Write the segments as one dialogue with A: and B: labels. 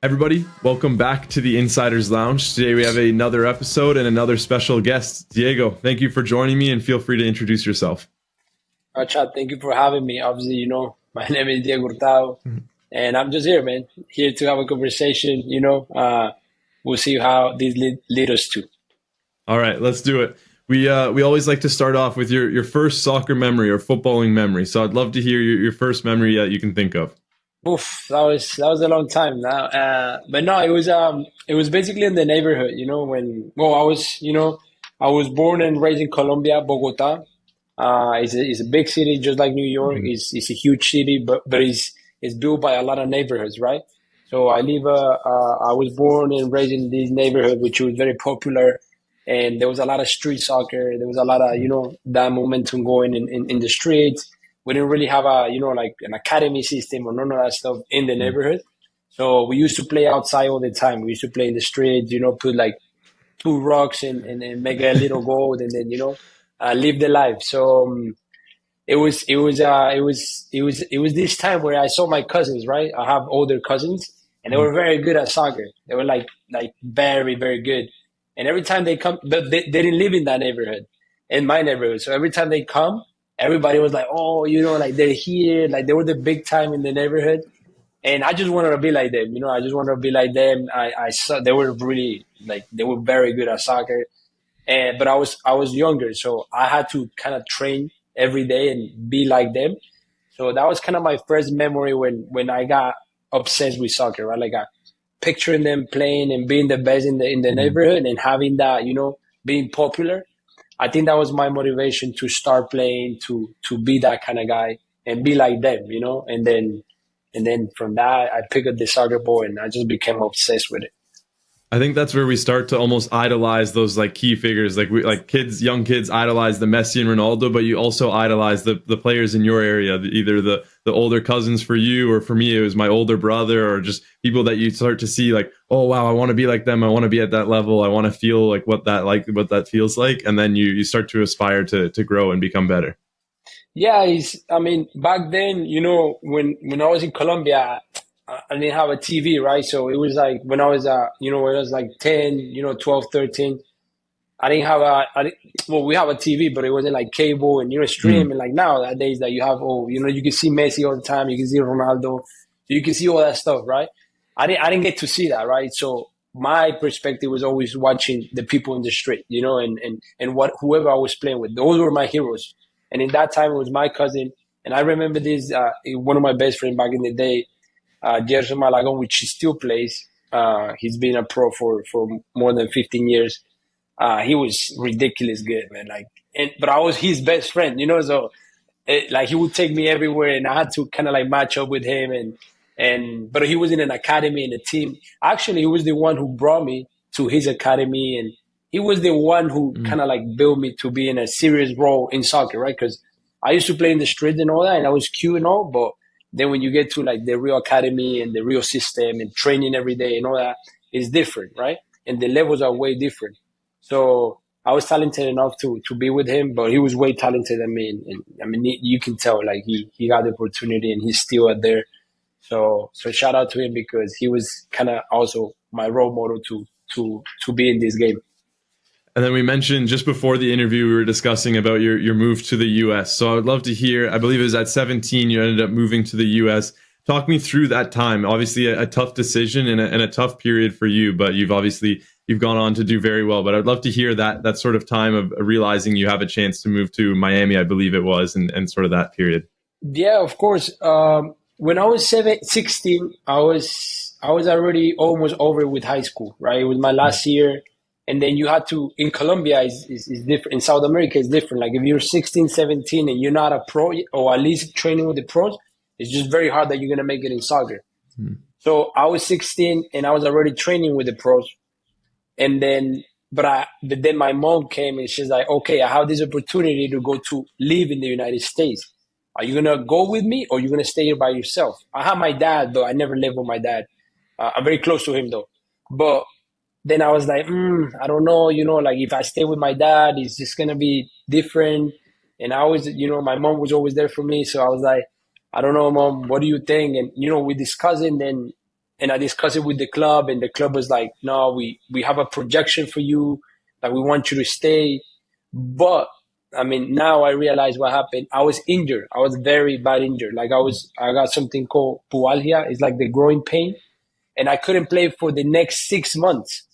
A: Everybody, welcome back to the Insiders Lounge. Today we have another episode and another special guest. Diego, thank you for joining me and feel free to introduce yourself.
B: Chad, thank you for having me. Obviously, my name is Diego Hurtado and I'm just here, man, here to have a conversation. We'll see how these lead us to.
A: All right, let's do it. We always like to start off with your first soccer memory or footballing memory. So I'd love to hear your first memory that you can think of.
B: Oof, that was a long time now. But no, it was basically in the neighborhood. I was born and raised in Colombia, Bogotá. It's a big city, just like New York. It's a huge city, but it's built by a lot of neighborhoods, right? So I was born and raised in this neighborhood, which was very popular, and there was a lot of street soccer. There was a lot of that momentum going in the streets. We didn't really have like an academy system or none of that stuff in the neighborhood. So we used to play outside all the time. We used to play in the street, put like 2 rocks and make a little goal and then, live the life. So it was this time where I saw my cousins, right? I have older cousins and they were very good at soccer. They were like very, very good. And every time they come, but they didn't live in that neighborhood, in my neighborhood. So every time they come, everybody was like, oh, like they're here, like they were the big time in the neighborhood. And I just wanted to be like them, I just wanted to be like them. I saw they were really they were very good at soccer. But I was younger, so I had to kind of train every day and be like them. So that was kind of my first memory when I got obsessed with soccer, right? Like picturing them playing and being the best in the neighborhood and having that, being popular. I think that was my motivation to start playing, to be that kind of guy and be like them, and then from that, I picked up the soccer ball and I just became obsessed with it.
A: I think that's where we start to almost idolize those key figures. Young kids idolize the Messi and Ronaldo, but you also idolize the players in your area, either the older cousins for you, or for me, it was my older brother, or just people that you start to see oh wow, I want to be like them. I want to be at that level. I want to feel what that feels like. And then you start to aspire to grow and become better.
B: Yeah. Back then, when I was in Colombia, I didn't have a TV, right? So it was like when I was, when I was like 10, 12, 13, I didn't have we have a TV, but it wasn't like cable and, stream. And like nowadays that you have, you can see Messi all the time. You can see Ronaldo. You can see all that stuff, right? I didn't get to see that, right? So my perspective was always watching the people in the street, and whoever I was playing with. Those were my heroes. And in that time, it was my cousin. And I remember this, one of my best friends back in the day, Diaza, which he still plays. He's been a pro for more than 15 years. He was ridiculous good, man. But I was his best friend, so he would take me everywhere and I had to kind of match up with him but he was in an academy and a team. Actually, he was the one who brought me to his academy, and he was the one who kind of built me to be in a serious role in soccer, right? Because I used to play in the streets and all that, and I was cute and all, but then when you get to the real academy and the real system and training every day and all that, it's different, right? And the levels are way different. So I was talented enough to be with him, but he was way talented than me. And you can tell he got the opportunity and he's still out there. So shout out to him because he was kind of also my role model to be in this game.
A: And then we mentioned just before the interview, we were discussing about your move to the U.S. So I would love to hear, I believe it was at 17, you ended up moving to the U.S. Talk me through that time. Obviously a tough decision and a tough period for you, but you've gone on to do very well. But I'd love to hear that sort of time of realizing you have a chance to move to Miami, I believe it was, and sort of that period.
B: Yeah, of course. When I was 16, I was already almost over with high school, right? It was my last year. And then you had to, in Colombia is different. In South America, it's different. If you're 16, 17 and you're not a pro or at least training with the pros, it's just very hard that you're going to make it in soccer. So I was 16 and I was already training with the pros. And then, but then my mom came and she's like, okay, I have this opportunity to go to live in the United States. Are you going to go with me or are you going to stay here by yourself? I have my dad, though. I never lived with my dad. I'm very close to him, though. But then I was like, I don't know, if I stay with my dad, it's just going to be different. And I was, my mom was always there for me. So I was like, I don't know, Mom, what do you think? And, we discussed it. And then and I discussed it with the club, and the club was like, no, we have a projection for you, like we want you to stay. But I mean, now I realize what happened. I was injured. I was very bad injured. Like I got something called pualgia. It's like the growing pain, and I couldn't play for the next 6 months.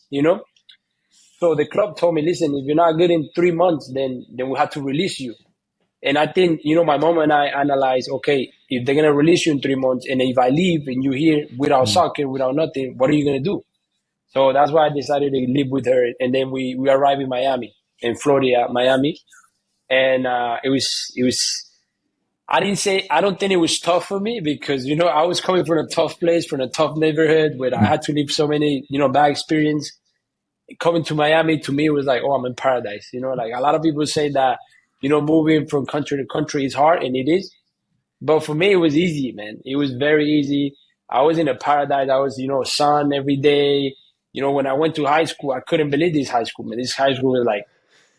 B: So the club told me, listen, if you're not good in 3 months, then we have to release you. And I think, my mom and I analyzed, okay, if they're gonna release you in 3 months, and if I leave and you're here without soccer, without nothing, what are you gonna do? So that's why I decided to live with her, and then we arrived in Miami, in Florida, Miami, and it was. I don't think it was tough for me because I was coming from a tough place, from a tough neighborhood where I had to live so many bad experience. Coming to Miami to me was like, oh, I'm in paradise. Like a lot of people say that moving from country to country is hard, and it is. But for me, it was easy, man. It was very easy. I was in a paradise. I was, sun every day. When I went to high school, I couldn't believe this high school, man. This high school was like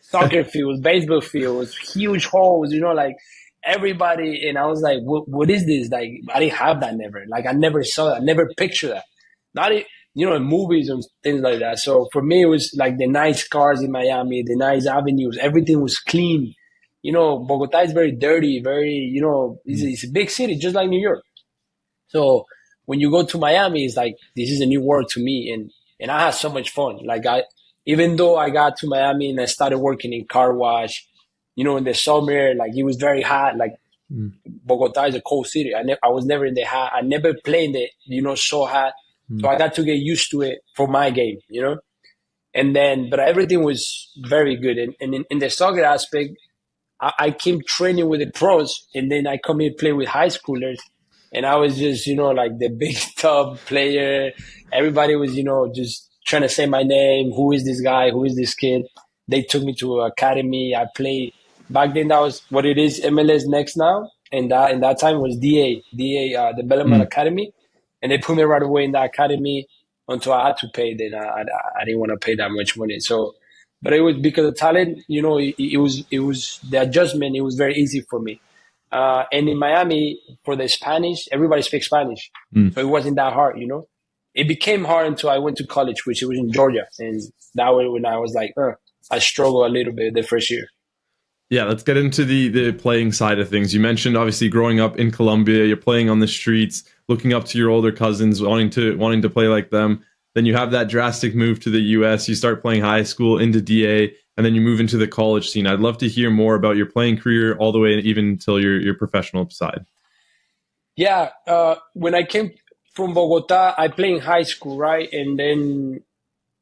B: soccer fields, baseball fields, huge halls, like everybody. And I was like, what is this? Like, I didn't have that never. Like, I never saw that, never pictured that. Not, in movies and things like that. So for me, it was like the nice cars in Miami, the nice avenues. Everything was clean. Bogotá is very dirty, very, it's a big city, just like New York. So when you go to Miami, it's like, this is a new world to me. And I had so much fun. Like even though I got to Miami and I started working in car wash, in the summer, like it was very hot. Like Bogotá is a cold city. I was never in the hot. I never played in the, so hot. So I got to get used to it for my game, And then, but everything was very good. And in the soccer aspect, I came training with the pros, and then I come here play with high schoolers. And I was just, like the big top player. Everybody was, just trying to say my name. Who is this guy? Who is this kid? They took me to academy. I played. Back then, that was what it is, MLS Next now. And that time was DA Development Academy. And they put me right away in the academy until I had to pay. Then I didn't want to pay that much money. So, but it was because of talent, it was the adjustment. It was very easy for me. And in Miami, for the Spanish, everybody speaks Spanish. So it wasn't that hard, It became hard until I went to college, which it was in Georgia. And that was when I was like, I struggled a little bit the first year.
A: Yeah, let's get into the playing side of things. You mentioned obviously growing up in Colombia, you're playing on the streets, looking up to your older cousins, wanting to play like them. Then you have that drastic move to the US. You start playing high school into DA, and then you move into the college scene. I'd love to hear more about your playing career all the way even until your professional side.
B: Yeah, when I came from Bogotá, I played in high school, right? And then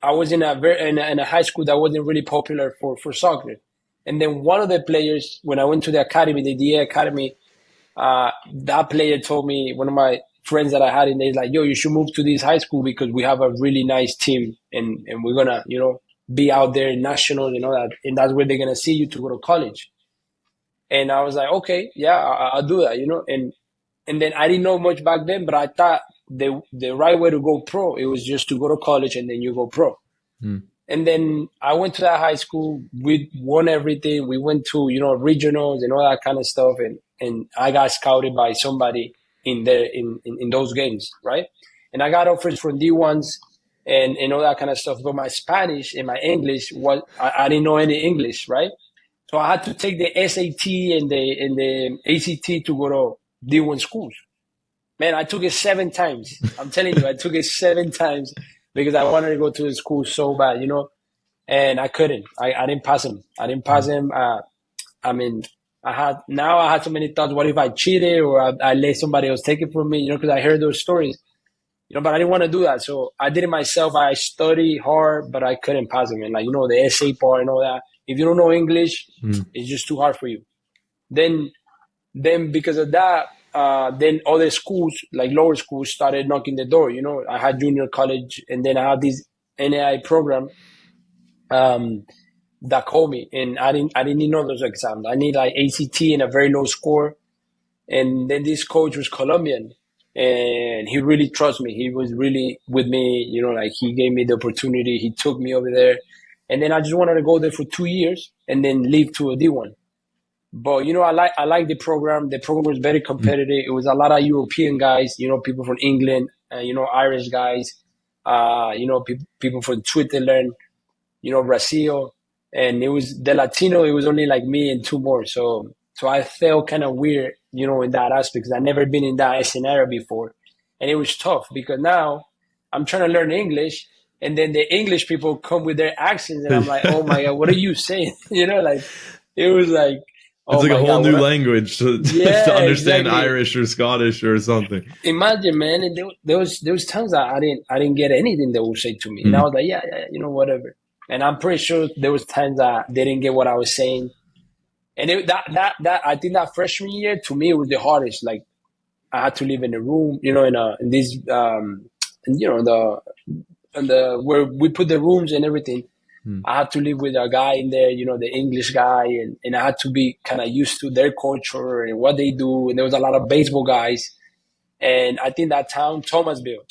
B: I was in a high school that wasn't really popular for soccer. And then one of the players, when I went to the academy, the DA academy, that player told me, one of my friends that I had in there, like, yo, you should move to this high school because we have a really nice team and we're going to, be out there in nationals and all that. And that's where they're going to see you to go to college. And I was like, okay, yeah, I'll do that, And then I didn't know much back then, but I thought the right way to go pro, it was just to go to college and then you go pro. And then I went to that high school. We won everything. We went to, regionals and all that kind of stuff. And I got scouted by somebody in those games, right? And I got offers from D1s and all that kind of stuff. But my Spanish and my English I didn't know any English, right? So I had to take the SAT and the ACT to go to D1 schools. Man, I took it 7 times. I'm telling you, I took it 7 times. Because I wanted to go to the school so bad, and I couldn't. I didn't pass him. I mean, I had so many thoughts. What if I cheated or I let somebody else take it from me? Because I heard those stories, but I didn't want to do that. So I did it myself. I studied hard, but I couldn't pass him. And the essay part and all that. If you don't know English, it's just too hard for you. Then because of that, then other schools, like lower schools, started knocking the door. I had junior college, and then I had this NAI program that called me, and I didn't know those exams. I need like ACT and a very low score. And then this coach was Colombian, and he really trusts me. He was really with me, like he gave me the opportunity. He took me over there, and then I just wanted to go there for 2 years and then leave to a D1. But I like the program. The program was very competitive. It was a lot of European guys, people from England, Irish guys, people from Switzerland, Brazil, and it was the Latino. It was only like me and two more. So I felt kind of weird, in that aspect because I never been in that scenario before, and it was tough because now I'm trying to learn English, and then the English people come with their accents, and I'm like, oh my god, what are you saying? Like it was like,
A: It's
B: oh
A: like a
B: my
A: whole
B: god,
A: new
B: what?
A: language to
B: Yeah,
A: understand
B: exactly.
A: Irish or Scottish or something.
B: Imagine, man, and there was times that I didn't get anything they would say to me, and I
A: Mm.
B: was like, yeah, yeah, whatever. And I'm pretty sure there was times that they didn't get what I was saying, and that I think that freshman year to me it was the hardest. Like I had to live in a room, in this the where we put the rooms and everything.
A: Mm.
B: I had to live with a guy in there, the English guy, and I had to be kind of used to their culture and what they do. And there was a lot of baseball guys. And I think that town, Thomasville,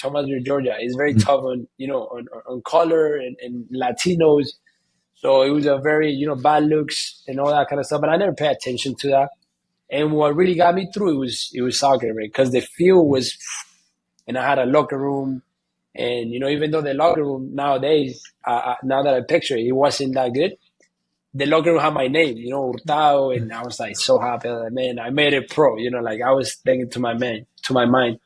B: Georgia, is very
A: Mm.
B: tough on color and Latinos. So it was a very, bad looks and all that kind of stuff. But I never paid attention to that. And what really got me through it was soccer, right? Because the field was, and I had a locker room, and even though the locker room nowadays, now that I picture it, it wasn't that good. The locker room had my name, Hurtado, and I was like so happy. I was like, man, I made it pro. Like I was thinking to my mind.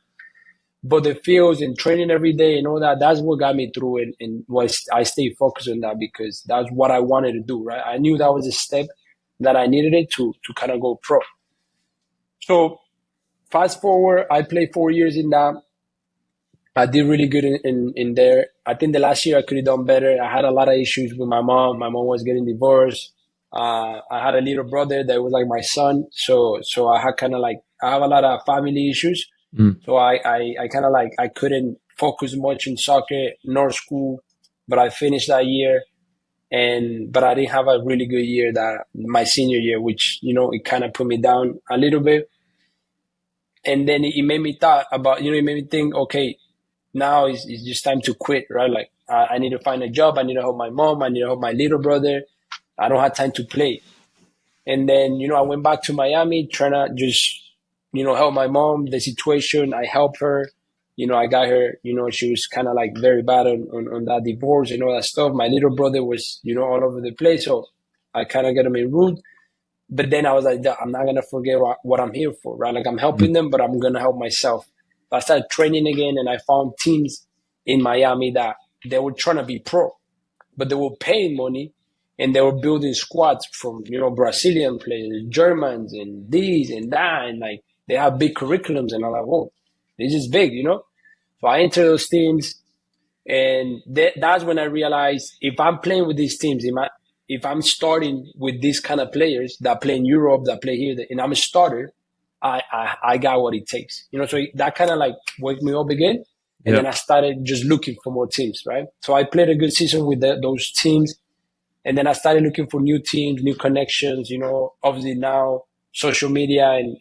B: But the fields and training every day and all that's what got me through it, and was I stayed focused on that because that's what I wanted to do, right? I knew that was a step that I needed it to kind of go pro. So fast forward, I played 4 years in that. I did really good in there. I think the last year I could have done better. I had a lot of issues with my mom. My mom was getting divorced. I had a little brother that was like my son. So I had kind of like, I have a lot of family issues.
A: Mm.
B: So I kind of like, I couldn't focus much in soccer nor school, but I finished that year. But I didn't have a really good year that my senior year, which, it kind of put me down a little bit. And then it made me thought about, it made me think, okay, now it's just time to quit, right? Like I need to find a job. I need to help my mom. I need to help my little brother. I don't have time to play. And then, I went back to Miami trying to just, help my mom, the situation. I helped her. I got her, she was kind of like very bad on that divorce and all that stuff. My little brother was, all over the place. So I kind of got him in root. But then I was like, I'm not going to forget what I'm here for, right? Like I'm helping
A: Mm.
B: them, but I'm going to help myself. So I started training again, and I found teams in Miami that they were trying to be pro, but they were paying money, and they were building squads from, Brazilian players, Germans, and these and that. And like they have big curriculums. And I'm like, whoa, this is big. So I entered those teams. And that's when I realized if I'm playing with these teams, if I'm starting with these kind of players that play in Europe, that play here, and I'm a starter, I got what it takes. So that kind of like woke me up again. And
A: Yeah.
B: then I started just looking for more teams, right? So I played a good season with those teams. And then I started looking for new teams, new connections. Obviously now social media and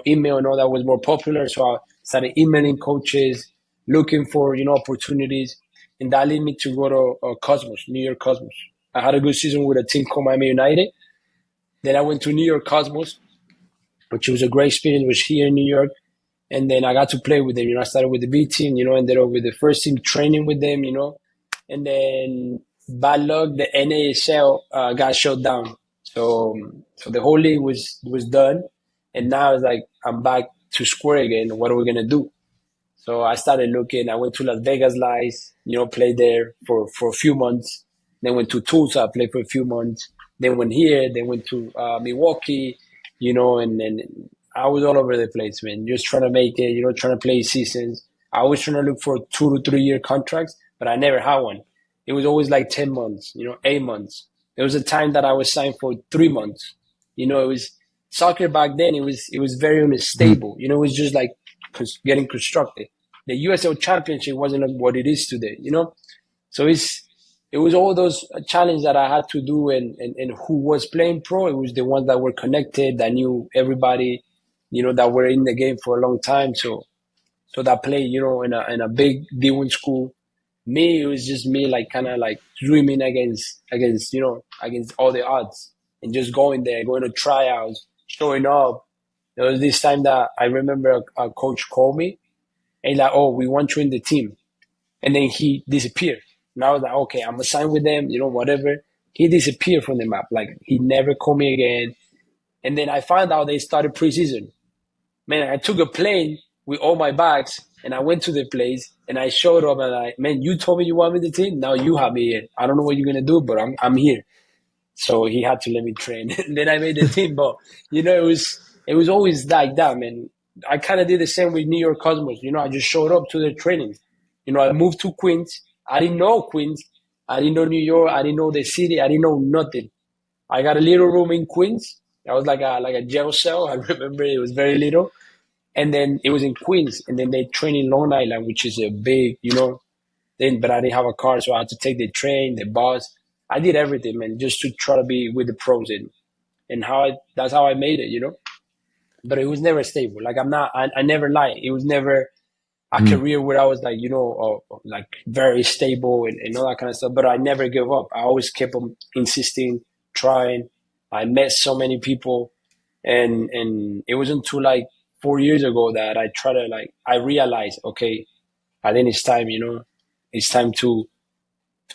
B: email and all that was more popular. So I started emailing coaches, looking for, opportunities. And that led me to go to Cosmos, New York Cosmos. I had a good season with a team called Miami United. Then I went to New York Cosmos, which was a great experience, was here in New York. And then I got to play with them. I started with the B team, ended up with the first team training with them. And then bad luck, the NASL got shut down. So the whole league was done. And now it's like, I'm back to square again. What are we going to do? So I started looking. I went to Las Vegas Lights, played there for a few months. Then went to Tulsa, played for a few months. Then went here. Then went to Milwaukee, and then I was all over the place, man. Just trying to make it, trying to play seasons. I was trying to look for 2 to 3 year contracts, but I never had one. It was always like 10 months, 8 months. There was a time that I was signed for 3 months. It was soccer back then. It was very
A: Mm.
B: unstable. It was just like getting constructed. The USL Championship wasn't like what it is today. So it was all those challenges that I had to do, and who was playing pro. It was the ones that were connected, that knew everybody, that were in the game for a long time. So that played, in a big D1 school. Me, it was just me, like kind of like swimming against against all the odds. and just going there, going to tryouts, showing up. There was this time that I remember a coach called me and like, oh, we want you in the team. And then he disappeared. And I was like, okay, I'm assigned with them, whatever. He disappeared from the map. Like, he never called me again. And then I found out they started preseason. Man, I took a plane with all my bags and I went to the place and I showed up and man, you told me you want me in the team. Now you have me here. I don't know what you're going to do, but I'm here. So he had to let me train. And then I made the team. But, it was always like that, man. I kind of did the same with New York Cosmos. I just showed up to the trainings. I moved to Queens. I didn't know Queens. I didn't know New York. I didn't know the city. I didn't know nothing. I got a little room in Queens. That was like a jail cell. I remember it was very little. And then it was in Queens. And then they trained in Long Island, which is a big, thing. But I didn't have a car, so I had to take the train, the bus. I did everything, man, just to try to be with the pros. And that's how I made it. But it was never stable. Like, I never lie. It was never a career where I was like, like very stable and all that kind of stuff. But I never gave up. I always kept on insisting, trying. I met so many people, and it wasn't until like 4 years ago that I realized, okay, I think it's time. It's time to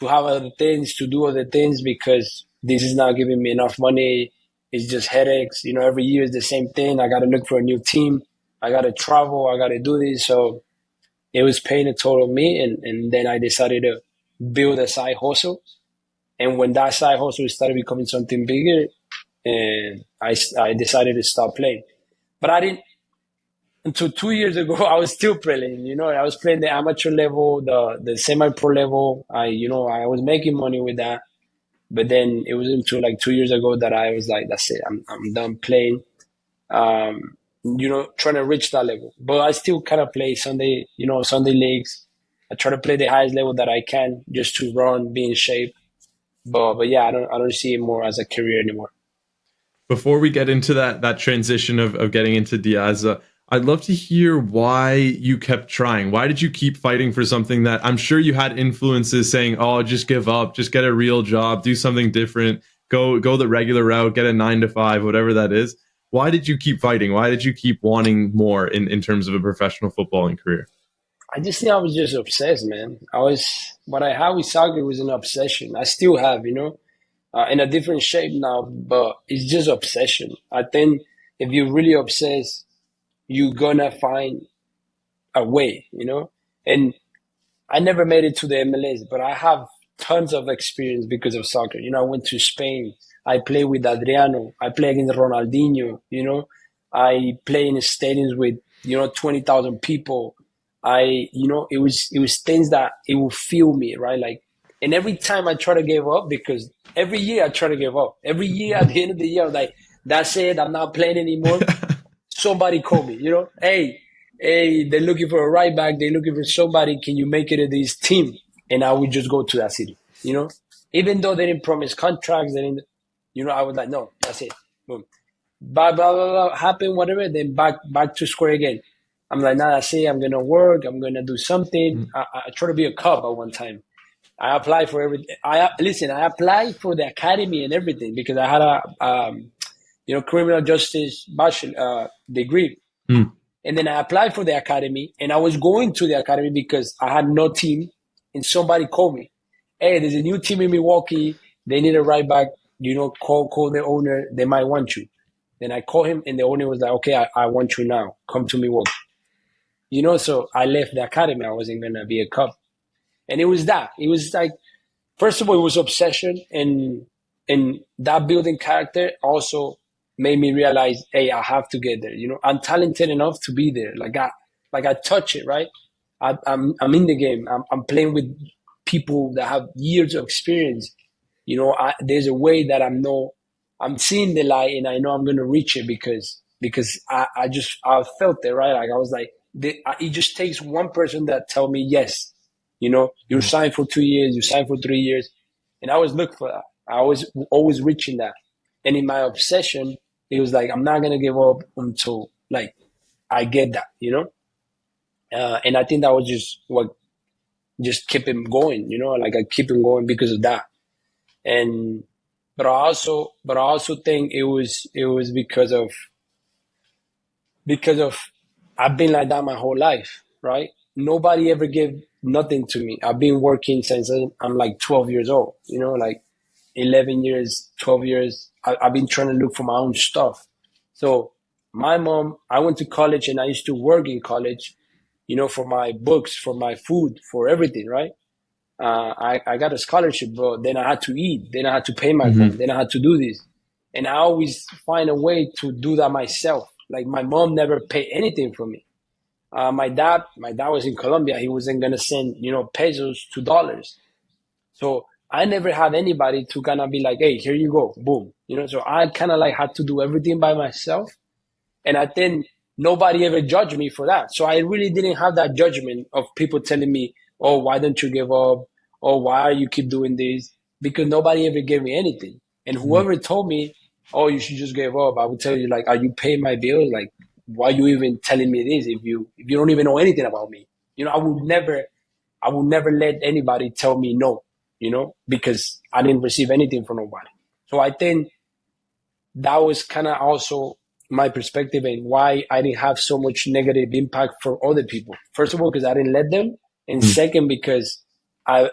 B: have other things, to do other things, because this is not giving me enough money. It's just headaches. Every year is the same thing. I got to look for a new team. I got to travel. I got to do this. So it was paying a toll on me. And then I decided to build a side hustle. And when that side hustle started becoming something bigger, and I decided to stop playing. But I didn't, until 2 years ago, I was still playing. I was playing the amateur level, the semi-pro level. I was making money with that. But then it was until like 2 years ago that I was like, that's it. I'm done playing. Trying to reach that level. But I still kind of play Sunday leagues. I try to play the highest level that I can just to run, be in shape. But yeah, I don't see it more as a career anymore.
A: Before we get into that transition of getting into Diaza, I'd love to hear why you kept trying. Why did you keep fighting for something that I'm sure you had influences saying, oh, just give up, just get a real job, do something different, go the regular route, get a 9 to 5, whatever that is. Why did you keep fighting? Why did you keep wanting more in terms of a professional footballing career?
B: I just think I was just obsessed, man. What I had with soccer was an obsession. I still have, in a different shape now, but it's just obsession. I think if you're really obsessed, you're gonna find a way, And I never made it to the MLS, but I have tons of experience because of soccer. I went to Spain. I played with Adriano. I played against Ronaldinho. I play in stadiums with 20,000 people. It was things that it will feel me, right? Like, and every time I try to give up, because every year I try to give up. Every year at the end of the year, I'm like, that's it. I'm not playing anymore. Somebody call me, hey, they're looking for a right back. They're looking for somebody. Can you make it to this team? And I would just go to that city, even though they didn't promise contracts. They didn't, I was like, no, that's it. Boom. Blah, blah, blah, blah, happen, whatever. Then back to square again. I'm like, nah, that's it. I'm going to work. I'm going to do something. I try to be a cop at one time. I applied for everything. I applied for the academy and everything because I had a, criminal justice bachelor degree. And then I applied for the academy, and I was going to the academy because I had no team, and somebody called me. Hey, there's a new team in Milwaukee. They need a right back. Call the owner. They might want you. Then I called him, and the owner was like, okay, I want you now. Come to Milwaukee. So I left the academy. I wasn't going to be a cop. And it was that. It was like, first of all, it was obsession, and that building character also made me realize, hey, I have to get there. I'm talented enough to be there. Like I touch it, right? I'm in the game. I'm playing with people that have years of experience. There's a way that I'm seeing the light, and I know I'm going to reach it because I felt it, right? Like I was like, it just takes one person that tell me yes. You're signed for 2 years, you signed for 3 years. And I always look for that. I was always reaching that. And in my obsession, it was like, I'm not going to give up until like I get that, and I think that was just what just kept him going, like I keep him going because of that. And but I also think it was because of I've been like that my whole life, right? Nobody ever gave nothing to me. I've been working since I'm like 12 years old, like 11 years, 12 years. I've been trying to look for my own stuff. So my mom, I went to college and I used to work in college, for my books, for my food, for everything, right? I got a scholarship, bro. Then I had to eat. Then I had to pay my phone.
A: Hmm.
B: Then I had to do this. And I always find a way to do that myself. Like my mom never paid anything for me. My dad was in Colombia. He wasn't gonna send, pesos to dollars. So I never had anybody to kind of be like, hey, here you go, boom. So I kind of like had to do everything by myself. And I think nobody ever judged me for that. So I really didn't have that judgment of people telling me, oh, why don't you give up? Oh, why you keep doing this? Because nobody ever gave me anything. And whoever told me, oh, you should just give up, I would tell you, like, are you paying my bills? Like, why are you even telling me this if you don't even know anything about me? I would never let anybody tell me no, because I didn't receive anything from nobody. So I think that was kind of also my perspective and why I didn't have so much negative impact for other people. First of all, because I didn't let them, and second, because I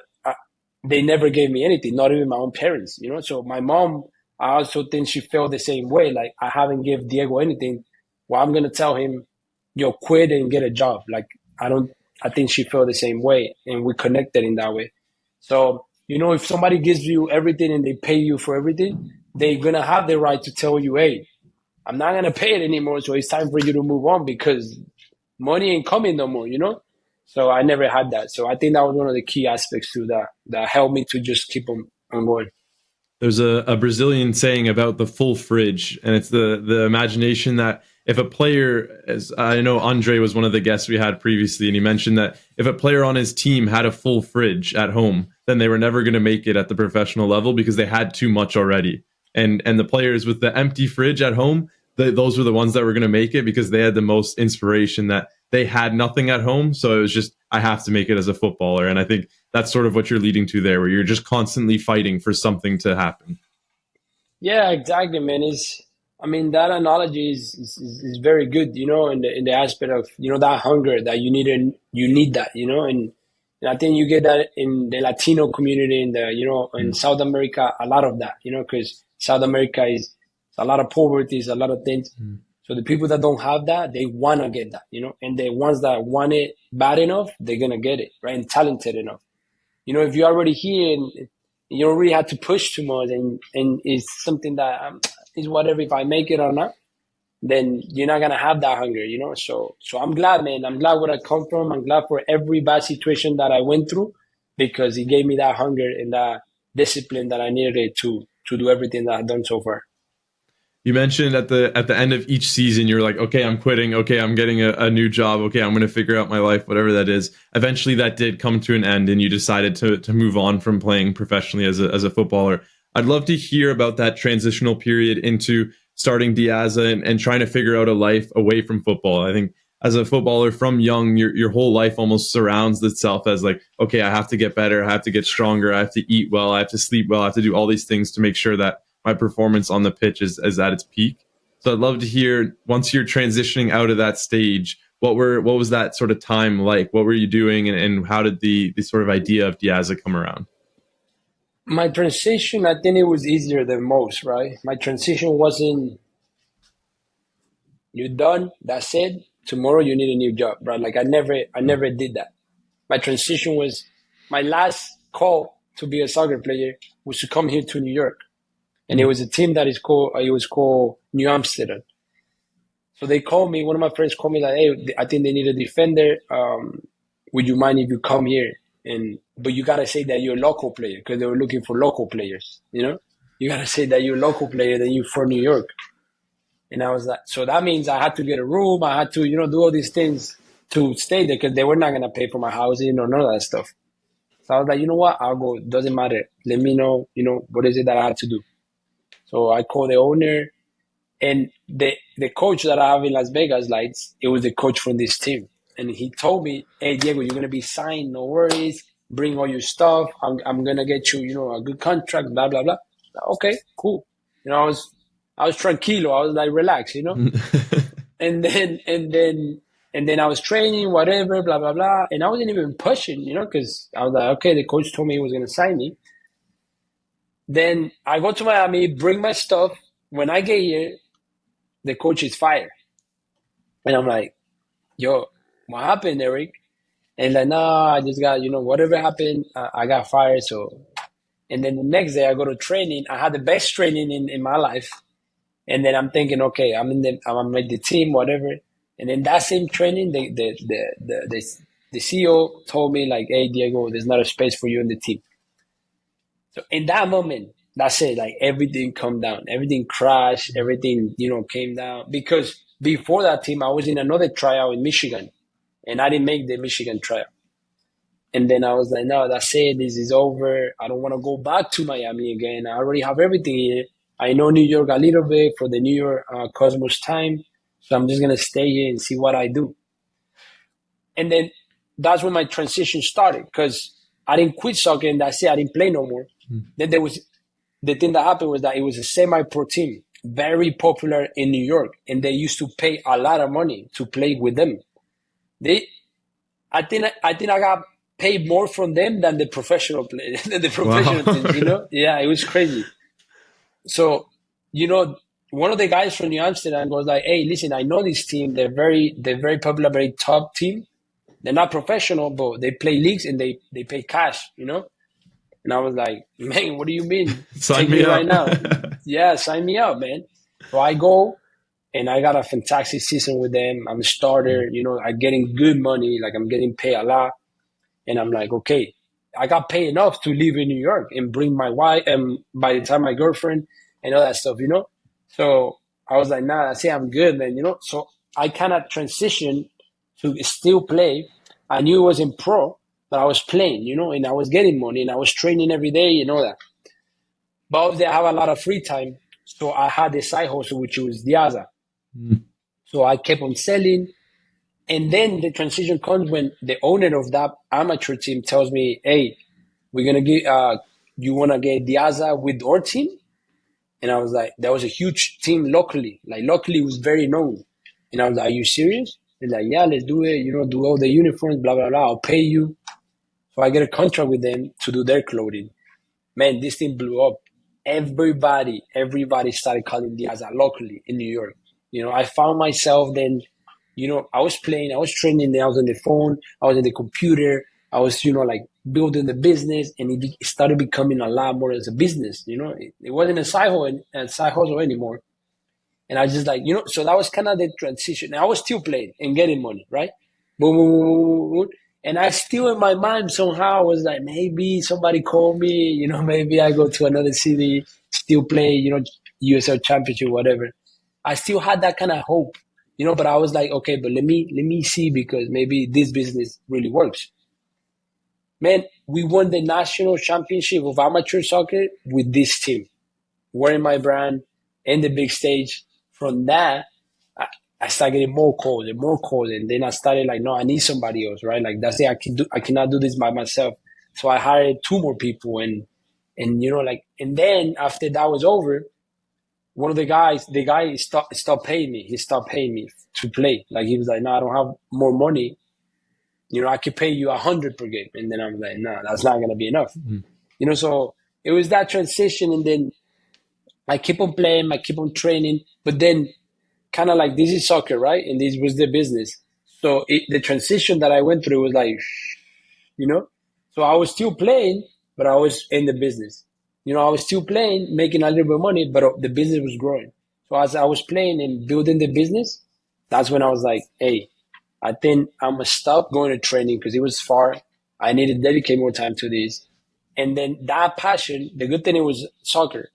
B: they never gave me anything, not even my own parents. So my mom, I also think she felt the same way. Like I haven't give Diego anything. Well, I'm gonna tell him, yo, quit and get a job. Like I don't. I think she felt the same way, and we connected in that way. So, if somebody gives you everything and they pay you for everything, they're going to have the right to tell you, hey, I'm not going to pay it anymore. So it's time for you to move on because money ain't coming no more. So I never had that. So I think that was one of the key aspects to that helped me to just keep on going.
A: There's a Brazilian saying about the full fridge, and it's the imagination that if a player, as I know Andre was one of the guests we had previously, and he mentioned that if a player on his team had a full fridge at home, then they were never going to make it at the professional level because they had too much already. And the players with the empty fridge at home, those were the ones that were going to make it because they had the most inspiration that they had nothing at home. So it was just, I have to make it as a footballer. And I think that's sort of what you're leading to there, where you're just constantly fighting for something to happen.
B: Yeah, exactly, man. I mean, that analogy is very good, in the aspect of, that hunger that you need that, and I think you get that in the Latino community in
A: Mm.
B: South America, a lot of that, because South America is a lot of poverty, is a lot of things.
A: Mm.
B: So the people that don't have that, they want to get that, and the ones that want it bad enough, they're going to get it, right? And talented enough. If you're already here and you don't really have to push too much and it's something that is whatever if I make it or not, then you're not gonna have that hunger. So I'm glad, man. I'm glad where I come from. I'm glad for every bad situation that I went through because it gave me that hunger and that discipline that I needed to do everything that I've done so far.
A: You mentioned at the end of each season, you're like, okay, I'm quitting. Okay, I'm getting a new job. Okay, I'm going to figure out my life, whatever that is. Eventually, that did come to an end, and you decided to move on from playing professionally as a footballer. I'd love to hear about that transitional period into starting Diaza and trying to figure out a life away from football. I think as a footballer from young, your whole life almost surrounds itself as like, okay, I have to get better, I have to get stronger, I have to eat well, I have to sleep well, I have to do all these things to make sure that my performance on the pitch is at its peak. So I'd love to hear once you're transitioning out of that stage, what was that sort of time like? What were you doing, and how did the sort of idea of Diaza come around?
B: My transition, I think it was easier than most, right? My transition wasn't you done, that's it. Tomorrow you need a new job, right? Like I never did that. My transition was my last call to be a soccer player was to come here to New York. And it was a team that is called it was called New Amsterdam. So they called me. One of my friends called me like, "Hey, I think they need a defender. Would you mind if you come here? And but you gotta say that you're a local player because they were looking for local players. You gotta say that you're a local player, that you're from New York." And I was like, so that means I had to get a room. I had to, do all these things to stay there because they were not gonna pay for my housing or none of that stuff. So I was like, you know what? I'll go. Doesn't matter. Let me know. What is it that I have to do? So I called the owner and the coach that I have in Las Vegas, like it was the coach from this team. And he told me, hey, Diego, you're going to be signed. No worries. Bring all your stuff. I'm going to get you, a good contract, blah, blah, blah. Okay, cool. I was tranquilo. I was like relaxed, and then and then and then I was training, whatever, blah blah blah, and I wasn't even pushing, because I was like, okay, the coach told me he was gonna sign me. Then I go to Miami, bring my stuff. When I get here, the coach is fired, and I'm like, yo, what happened, Eric? And like, nah, I just got, whatever happened, I got fired. So, and then the next day I go to training. I had the best training in my life. And then I'm thinking, okay, I'm with the team, whatever. And then that same training, the CEO told me like, hey, Diego, there's not a space for you in the team. So in that moment, that's it. Like everything come down, everything crashed, everything, came down. Because before that team, I was in another tryout in Michigan and I didn't make the Michigan tryout. And then I was like, no, that's it. This is over. I don't want to go back to Miami again. I already have everything here. I know New York a little bit for the New York Cosmos time. So I'm just going to stay here and see what I do. And then that's when my transition started because I didn't quit soccer and that's it. I didn't play no more. Then there was the thing that happened was that it was a semi-pro team, very popular in New York. And they used to pay a lot of money to play with them. I think I got paid more from them than the professional players, than the professional teams, Yeah, it was crazy. So, one of the guys from New Amsterdam was like, hey, listen, I know this team. They're very popular, very top team. They're not professional, but they play leagues and they pay cash, And I was like, man, what do you mean?
A: Sign me up
B: right now. Yeah, sign me up, man. So I go and I got a fantastic season with them. I'm a starter, I'm getting good money. Like I'm getting paid a lot. And I'm like, okay, I got paid enough to live in New York and bring my wife and by the time my girlfriend and all that stuff, So I was like, nah, I say I'm good, man, So I kind of transitioned to still play. I knew it wasn't pro, but I was playing, and I was getting money and I was training every day and all that. But obviously I have a lot of free time. So I had a side hustle, which was Diaza. So I kept on selling. And then the transition comes when the owner of that amateur team tells me, hey, we're going to get, you want to get Diaza with our team? And I was like, that was a huge team locally. Like locally it was very known. And I was like, are you serious? They're like, yeah, let's do it. Do all the uniforms, blah, blah, blah. I'll pay you. So I get a contract with them to do their clothing. Man, this thing blew up. Everybody started calling Diaza locally in New York. I found myself then, I was playing, I was training, I was on the phone, I was on the computer, I was, like building the business, and it started becoming a lot more as a business. It wasn't a side hustle anymore. And I just like, so that was kind of the transition. And I was still playing and getting money, right? Boom, boom, boom, boom. And I still in my mind somehow was like, maybe somebody called me, maybe I go to another city, still play, USL championship, whatever. I still had that kind of hope, but I was like, okay, but let me see because maybe this business really works. Man, we won the national championship of amateur soccer with this team, wearing my brand in the big stage. From that, I started getting more calls and more calls. And then I started like, no, I need somebody else, right? Like that's it. I cannot do this by myself. So I hired two more people and and then after that was over, one of the guy stopped paying me. He stopped paying me to play. Like he was like, no, I don't have more money. I could pay you 100 per game. And then I'm like, no, that's not going to be enough. So it was that transition. And then I keep on playing, I keep on training, but then kind of like this is soccer, right? And this was the business. So the transition that I went through was like, so I was still playing, but I was in the business. I was still playing, making a little bit of money, but the business was growing. So as I was playing and building the business, that's when I was like, hey, I think I'm going to stop going to training because it was far. I need to dedicate more time to this. And then that passion, the good thing it was soccer.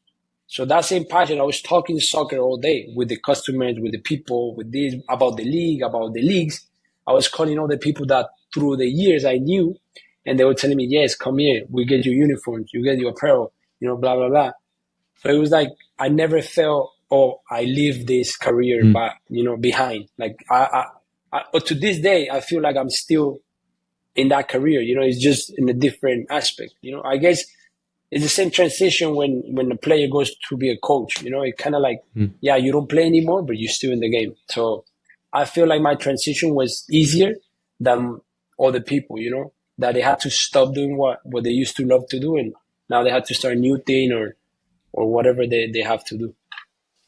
B: So that same passion, I was talking soccer all day with the customers, with the people, with this, about the league, about the leagues. I was calling all the people that through the years I knew, and they were telling me, yes, come here, we get your uniforms, you get your apparel, blah, blah, blah. So it was like, I never felt, oh, I leave this career, behind. Like to this day, I feel like I'm still in that career, it's just in a different aspect. I guess it's the same transition when a player goes to be a coach. You know, it kind of like,
A: Mm.
B: yeah, you don't play anymore, but you're still in the game. So I feel like my transition was easier than other people, you know, that they had to stop doing what they used to love to do, and now they had to start a new thing or whatever they have to do.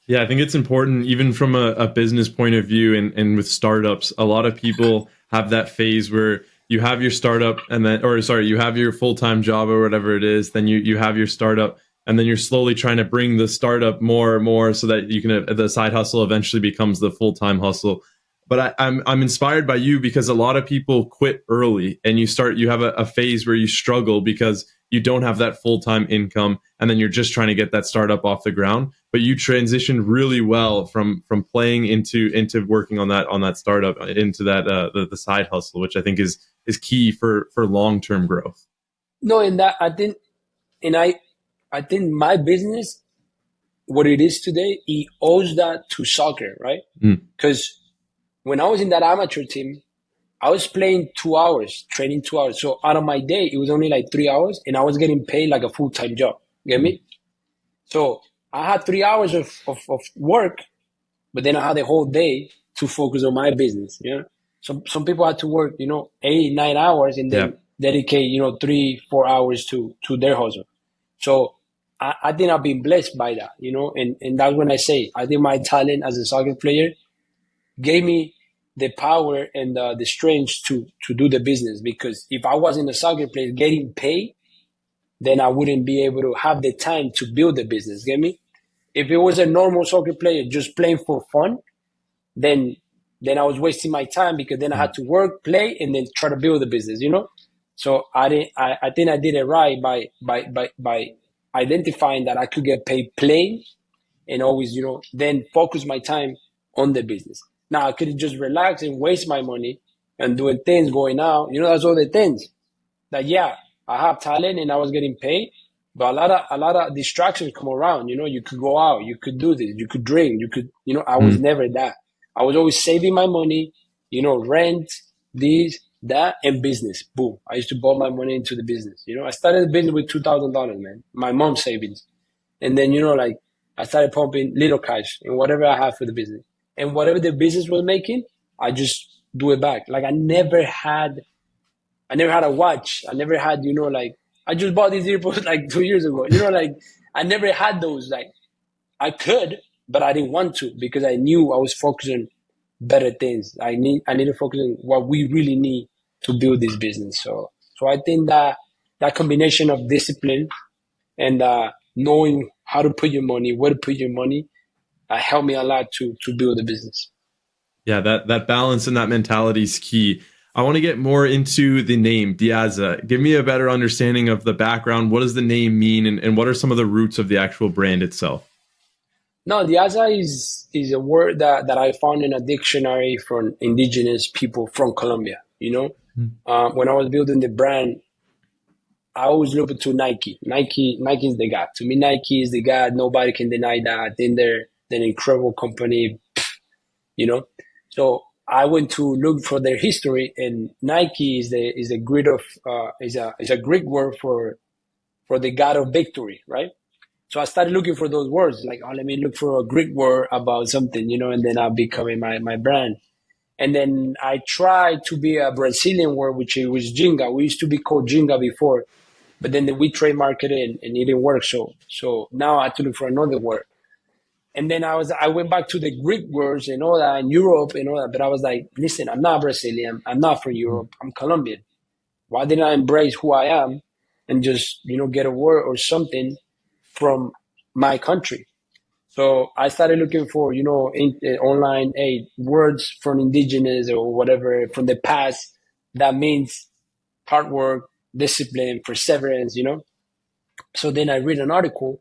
A: Yeah, I think it's important, even from a business point of view, and with startups, a lot of people have that phase where you have your startup and then, or sorry, you have your full-time job or whatever it is, then you have your startup, and then you're slowly trying to bring the startup more and more so that you can, the side hustle eventually becomes the full-time hustle. But I'm inspired by you because a lot of people quit early, and you have a phase where you struggle because you don't have that full-time income, and then you're just trying to get that startup off the ground. But you transitioned really well from playing into working on that startup into that the side hustle, which I think is key for long-term growth.
B: No, and that I think, and I think my business, what it is today, it owes that to soccer, right?
A: Mm.
B: Because when I was in that amateur team, I was playing 2 hours, training 2 hours. So out of my day, it was only like 3 hours, and I was getting paid like a full-time job. Get me? So I had 3 hours of work, but then I had a whole day to focus on my business. You know, some people had to work, 8, 9 hours, and
A: Yeah.
B: then dedicate, 3, 4 hours to their hustle. So I think I've been blessed by that, and that's when I say I think my talent as a soccer player gave me the power and the strength to do the business. Because if I wasn't a soccer player getting paid, then I wouldn't be able to have the time to build the business. Get me? If it was a normal soccer player just playing for fun, then I was wasting my time, because then I had to work, play, and then try to build the business. So I didn't. I think I did it right by identifying that I could get paid playing, and always then focus my time on the business. Now I could just relax and waste my money and doing things, going out. That's all the things that, yeah, I have talent and I was getting paid, but a lot of distractions come around. You could go out, you could do this, you could drink, you could, I was never that. I was always saving my money, rent, this, that, and business. Boom. I used to put my money into the business. I started the business with $2,000, man, my mom's savings. And then, like, I started pumping little cash in whatever I have for the business. And whatever the business was making, I just do it back. Like, I never had a watch. I never had, like, I just bought these earphones like 2 years ago. Like, I never had those. Like, I could, but I didn't want to, because I knew I was focusing better things. I need to focus on what we really need to build this business. So I think that combination of discipline and knowing how to put your money, where to put your money, helped me a lot to build a business.
A: Yeah, that balance and that mentality is key. I want to get more into the name Diaza. Give me a better understanding of the background. What does the name mean, and what are some of the roots of the actual brand itself?
B: No, Diaza is a word that I found in a dictionary from indigenous people from Colombia. When I was building the brand, I always look to Nike. Nike is the god. To me, Nike is the god. Nobody can deny that. I think they're an incredible company. So I went to look for their history, and Nike is a Greek word for the god of victory, right? So I started looking for those words, like, oh, let me look for a Greek word about something, and then I'll become my brand. And then I tried to be a Brazilian word, which was Jinga. We used to be called Jinga before, but then we trademarked it, and it didn't work. So now I had to look for another word. And then I went back to the Greek words and all that, and Europe and all that. But I was like, listen, I'm not Brazilian. I'm not from Europe. I'm Colombian. Why didn't I embrace who I am and just, get a word or something from my country? So I started looking for, online, words from indigenous or whatever from the past that means hard work, discipline, perseverance, So then I read an article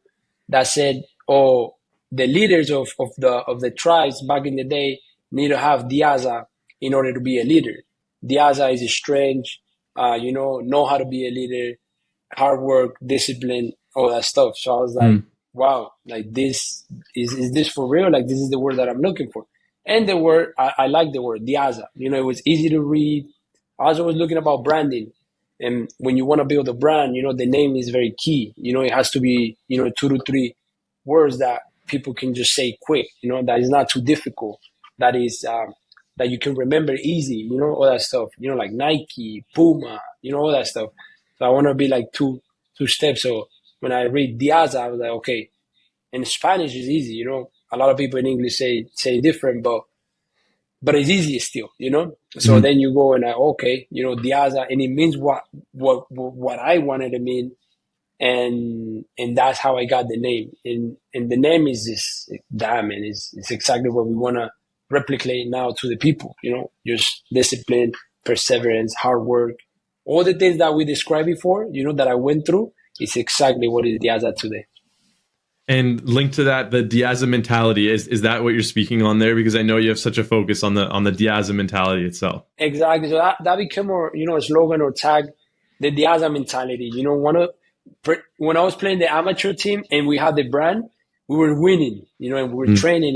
B: that said, oh, the leaders of the tribes back in the day need to have Diaza in order to be a leader. Diaza is strange, know how to be a leader, hard work, discipline, all that stuff. So I was like, wow, like this is this for real? Like, this is the word that I'm looking for. And the word, I like the word Diaza. It was easy to read. I was always looking about branding. And when you want to build a brand, the name is very key. It has to be, 2 to 3 words that people can just say quick, that is not too difficult. That is, that you can remember easy, all that stuff, like Nike, Puma, all that stuff. So I want to be like two steps. So when I read Diaza, I was like, okay, in Spanish is easy, a lot of people in English say different, but it's easy still. So then you go and okay, Diaza, and it means what I wanted to mean, and that's how I got the name. And the name is this diamond. It's exactly what we want to replicate now to the people. Just discipline, perseverance, hard work, all the things that we described before. That I went through. It's exactly what is Diaza today.
A: And linked to that, the Diaza mentality, is that what you're speaking on there? Because I know you have such a focus on the Diaza mentality itself.
B: Exactly. So that became more, a slogan or tag, the Diaza mentality. When I was playing the amateur team and we had the brand, we were winning, and we were training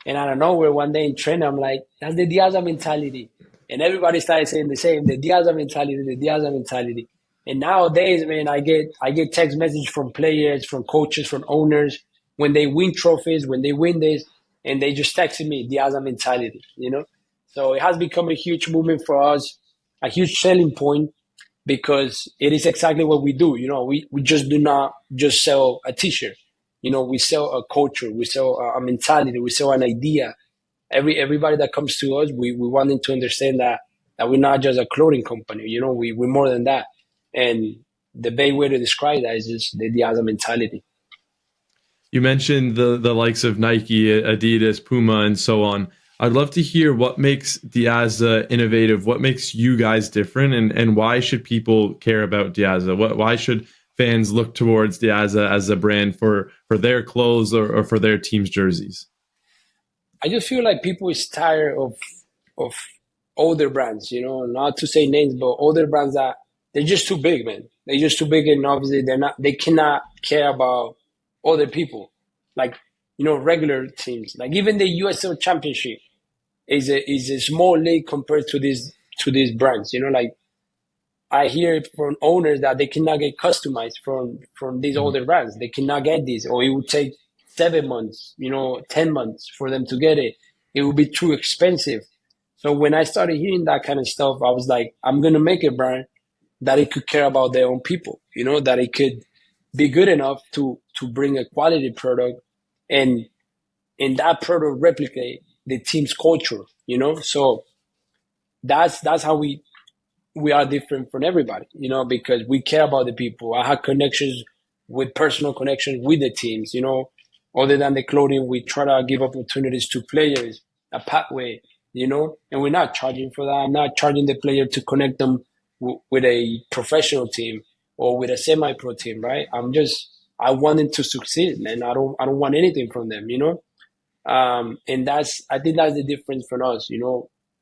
B: and out of nowhere one day in training, I'm like, that's the Diaza mentality. And everybody started saying the same, the Diaza mentality, the Diaza mentality. And nowadays, man, I get text message from players, from coaches, from owners when they win trophies, when they win this, and they just texted me Diaza mentality, So it has become a huge movement for us, a huge selling point, because it is exactly what we do. We just do not just sell a t-shirt. We sell a culture, we sell a mentality, we sell an idea. Everybody that comes to us, we want them to understand that we're not just a clothing company. We're more than that. And the best way to describe that is just the Diaza mentality.
A: You mentioned the likes of Nike, Adidas, Puma, and so on. I'd love to hear what makes Diaza innovative, what makes you guys different, and why should people care about Diaza? Why should fans look towards Diaza as a brand for their clothes or for their team's jerseys?
B: I just feel like people is tired of older brands, not to say names, but older brands that they're just too big, man. They're just too big, and obviously they cannot care about other people. Like, regular teams, like even the USL Championship is a small league compared to these brands. Like I hear from owners that they cannot get customized from these older brands. They cannot get this, or it would take 7 months, 10 months for them to get it. It would be too expensive. So when I started hearing that kind of stuff, I was like, I'm gonna make a brand that it could care about their own people, that it could be good enough to bring a quality product and that product replicate the team's culture, So that's how we are different from everybody, because we care about the people. I have connections with personal connections with the teams, other than the clothing, we try to give opportunities to players, a pathway, and we're not charging for that. I'm not charging the player to connect them with a professional team or with a semi-pro team, right? I want them to succeed, man. I don't want anything from them, and I think that's the difference for us,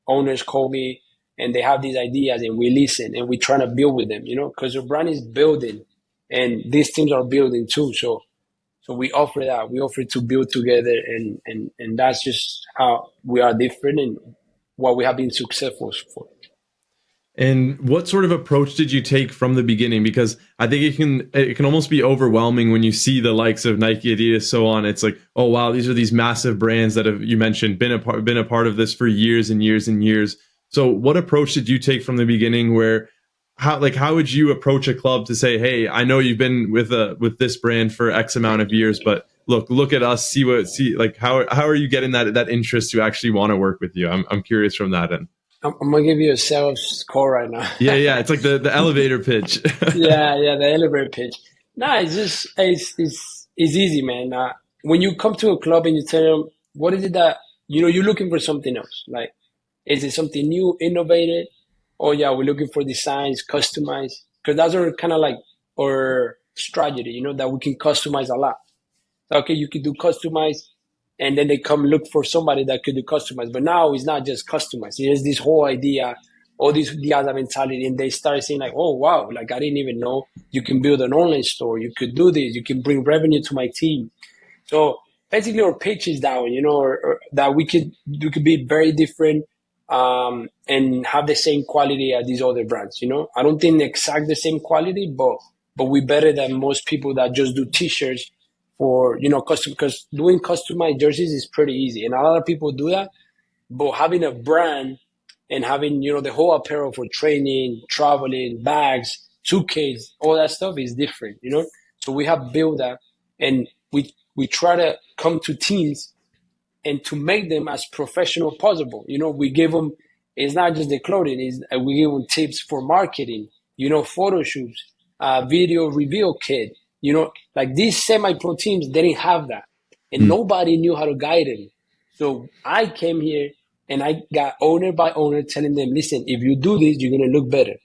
B: Owners call me and they have these ideas and we listen and we're trying to build with them, because the brand is building and these teams are building too. So we offer that. We offer to build together, and that's just how we are different and what we have been successful for.
A: And what sort of approach did you take from the beginning? Because I think it can almost be overwhelming when you see the likes of Nike, Adidas, so on. It's like, oh wow, these are these massive brands that have, you mentioned, been a part of this for years and years and years. So what approach did you take from the beginning? How would you approach a club to say, hey, I know you've been with this brand for X amount of years, but look at us, how are you getting that interest to actually want to work with you? I'm curious from that end.
B: I'm gonna give you a sales call right now.
A: Yeah. It's like the elevator pitch.
B: yeah, the elevator pitch. Nah, it's easy, man. When you come to a club and you tell them what is it that you're looking for something else. Like, is it something new, innovative? Oh yeah, we're looking for designs, customized, because that's our kind of like our strategy. That we can customize a lot. Okay, you can do customized. And then they come look for somebody that could do customized. But now it's not just customized. There's this whole idea, all this Diaza mentality, and they start saying like, oh, wow, like I didn't even know you can build an online store. You could do this. You can bring revenue to my team. So basically our pitch is that one, or that we could be very different and have the same quality as these other brands. I don't think exact the same quality, but we better than most people that just do t-shirts for custom, because doing customized jerseys is pretty easy, and a lot of people do that. But having a brand and having the whole apparel for training, traveling, bags, suitcase, all that stuff is different. So we have built that, and we try to come to teams and to make them as professional possible. We give them, it's not just the clothing, we give them tips for marketing, photo shoots, video reveal kit, like these semi-pro teams, they didn't have that. And nobody knew how to guide them. So I came here and I got owner by owner telling them, listen, if you do this, you're going to look better.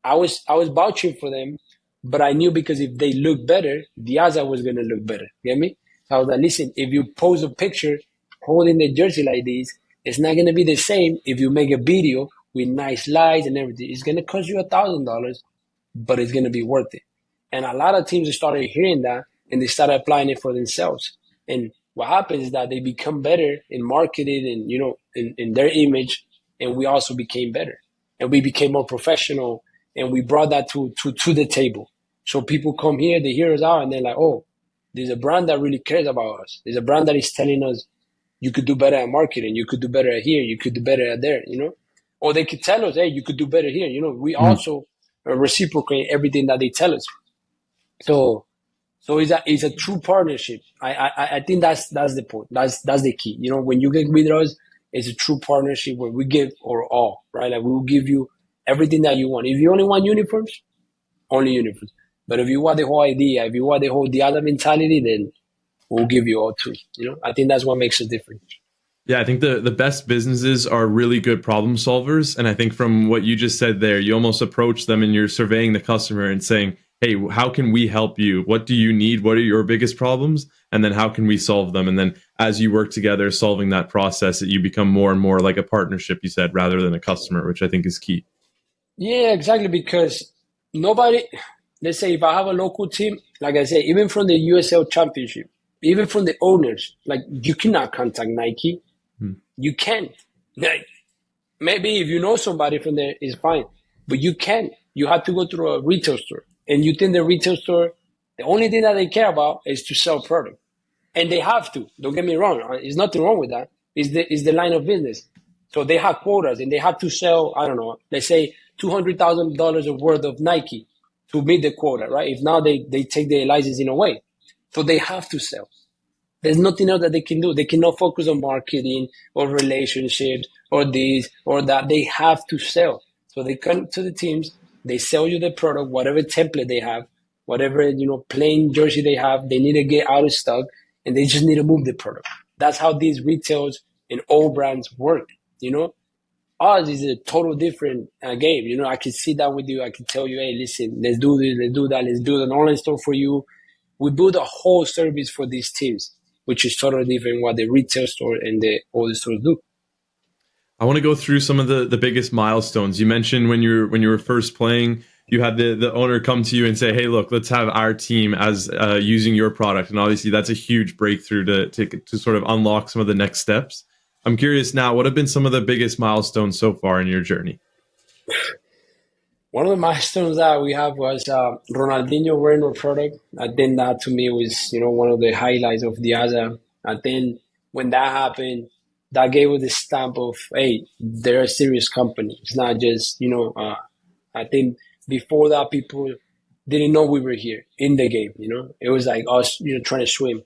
B: I was vouching for them, but I knew because if they look better, Diaza was going to look better. You get me? So I was like, listen, if you post a picture holding the jersey like this, it's not going to be the same if you make a video with nice lights and everything. It's going to cost you $1,000, but it's going to be worth it. And a lot of teams started hearing that, and they started applying it for themselves. And what happens is that they become better in marketing and, in their image, and we also became better. And we became more professional, and we brought that to the table. So people come here, they hear us out, and they're like, oh, there's a brand that really cares about us. There's a brand that is telling us you could do better at marketing. You could do better at here. You could do better at there, Or they could tell us, hey, you could do better here. We also reciprocate everything that they tell us. So it's a true partnership. I think that's the point. That's the key. When you get with us, it's a true partnership where we give our all, right? Like we will give you everything that you want. If you only want uniforms, only uniforms. But if you want the whole idea, if you want the whole Diaza mentality, then we'll give you all too. I think that's what makes us different.
A: Yeah, I think the best businesses are really good problem solvers. And I think from what you just said there, you almost approach them and you're surveying the customer and saying, hey, how can we help you? What do you need? What are your biggest problems? And then how can we solve them? And then as you work together, solving that process, that you become more and more like a partnership, you said, rather than a customer, which I think is key.
B: Yeah, exactly. Because nobody, let's say if I have a local team, like I say, even from the USL Championship, even from the owners, like you cannot contact Nike. You can't. Like, maybe if you know somebody from there, it's fine. But you can't. You have to go through a retail store. And you think the retail store, the only thing that they care about is to sell product. And they have to. Don't get me wrong. There's nothing wrong with that. It's the line of business. So they have quotas and they have to sell, I don't know, let's say $200,000 of worth of Nike to meet the quota, right? If now they take their licensing away. So they have to sell. There's nothing else that they can do. They cannot focus on marketing or relationships or this or that. They have to sell. So they come to the teams, they sell you the product, whatever template they have, whatever, plain jersey they have, they need to get out of stock and they just need to move the product. That's how these retails and all brands work, Ours is a total different game. I can sit down with you. I can tell you, hey, listen, let's do this, let's do that, let's do an online store for you. We build a whole service for these teams, which is totally different what the retail store and the other stores do.
A: I want to go through some of the biggest milestones. You mentioned when you were first playing, you had the owner come to you and say, hey, look, let's have our team as using your product. And obviously that's a huge breakthrough to sort of unlock some of the next steps. I'm curious now, what have been some of the biggest milestones so far in your journey?
B: One of the milestones that we have was Ronaldinho wearing our product. I think that to me was, one of the highlights of Diaza. I think when that happened, that gave us the stamp of, hey, they're a serious company. It's not just, I think before that, people didn't know we were here in the game, It was like us, trying to swim.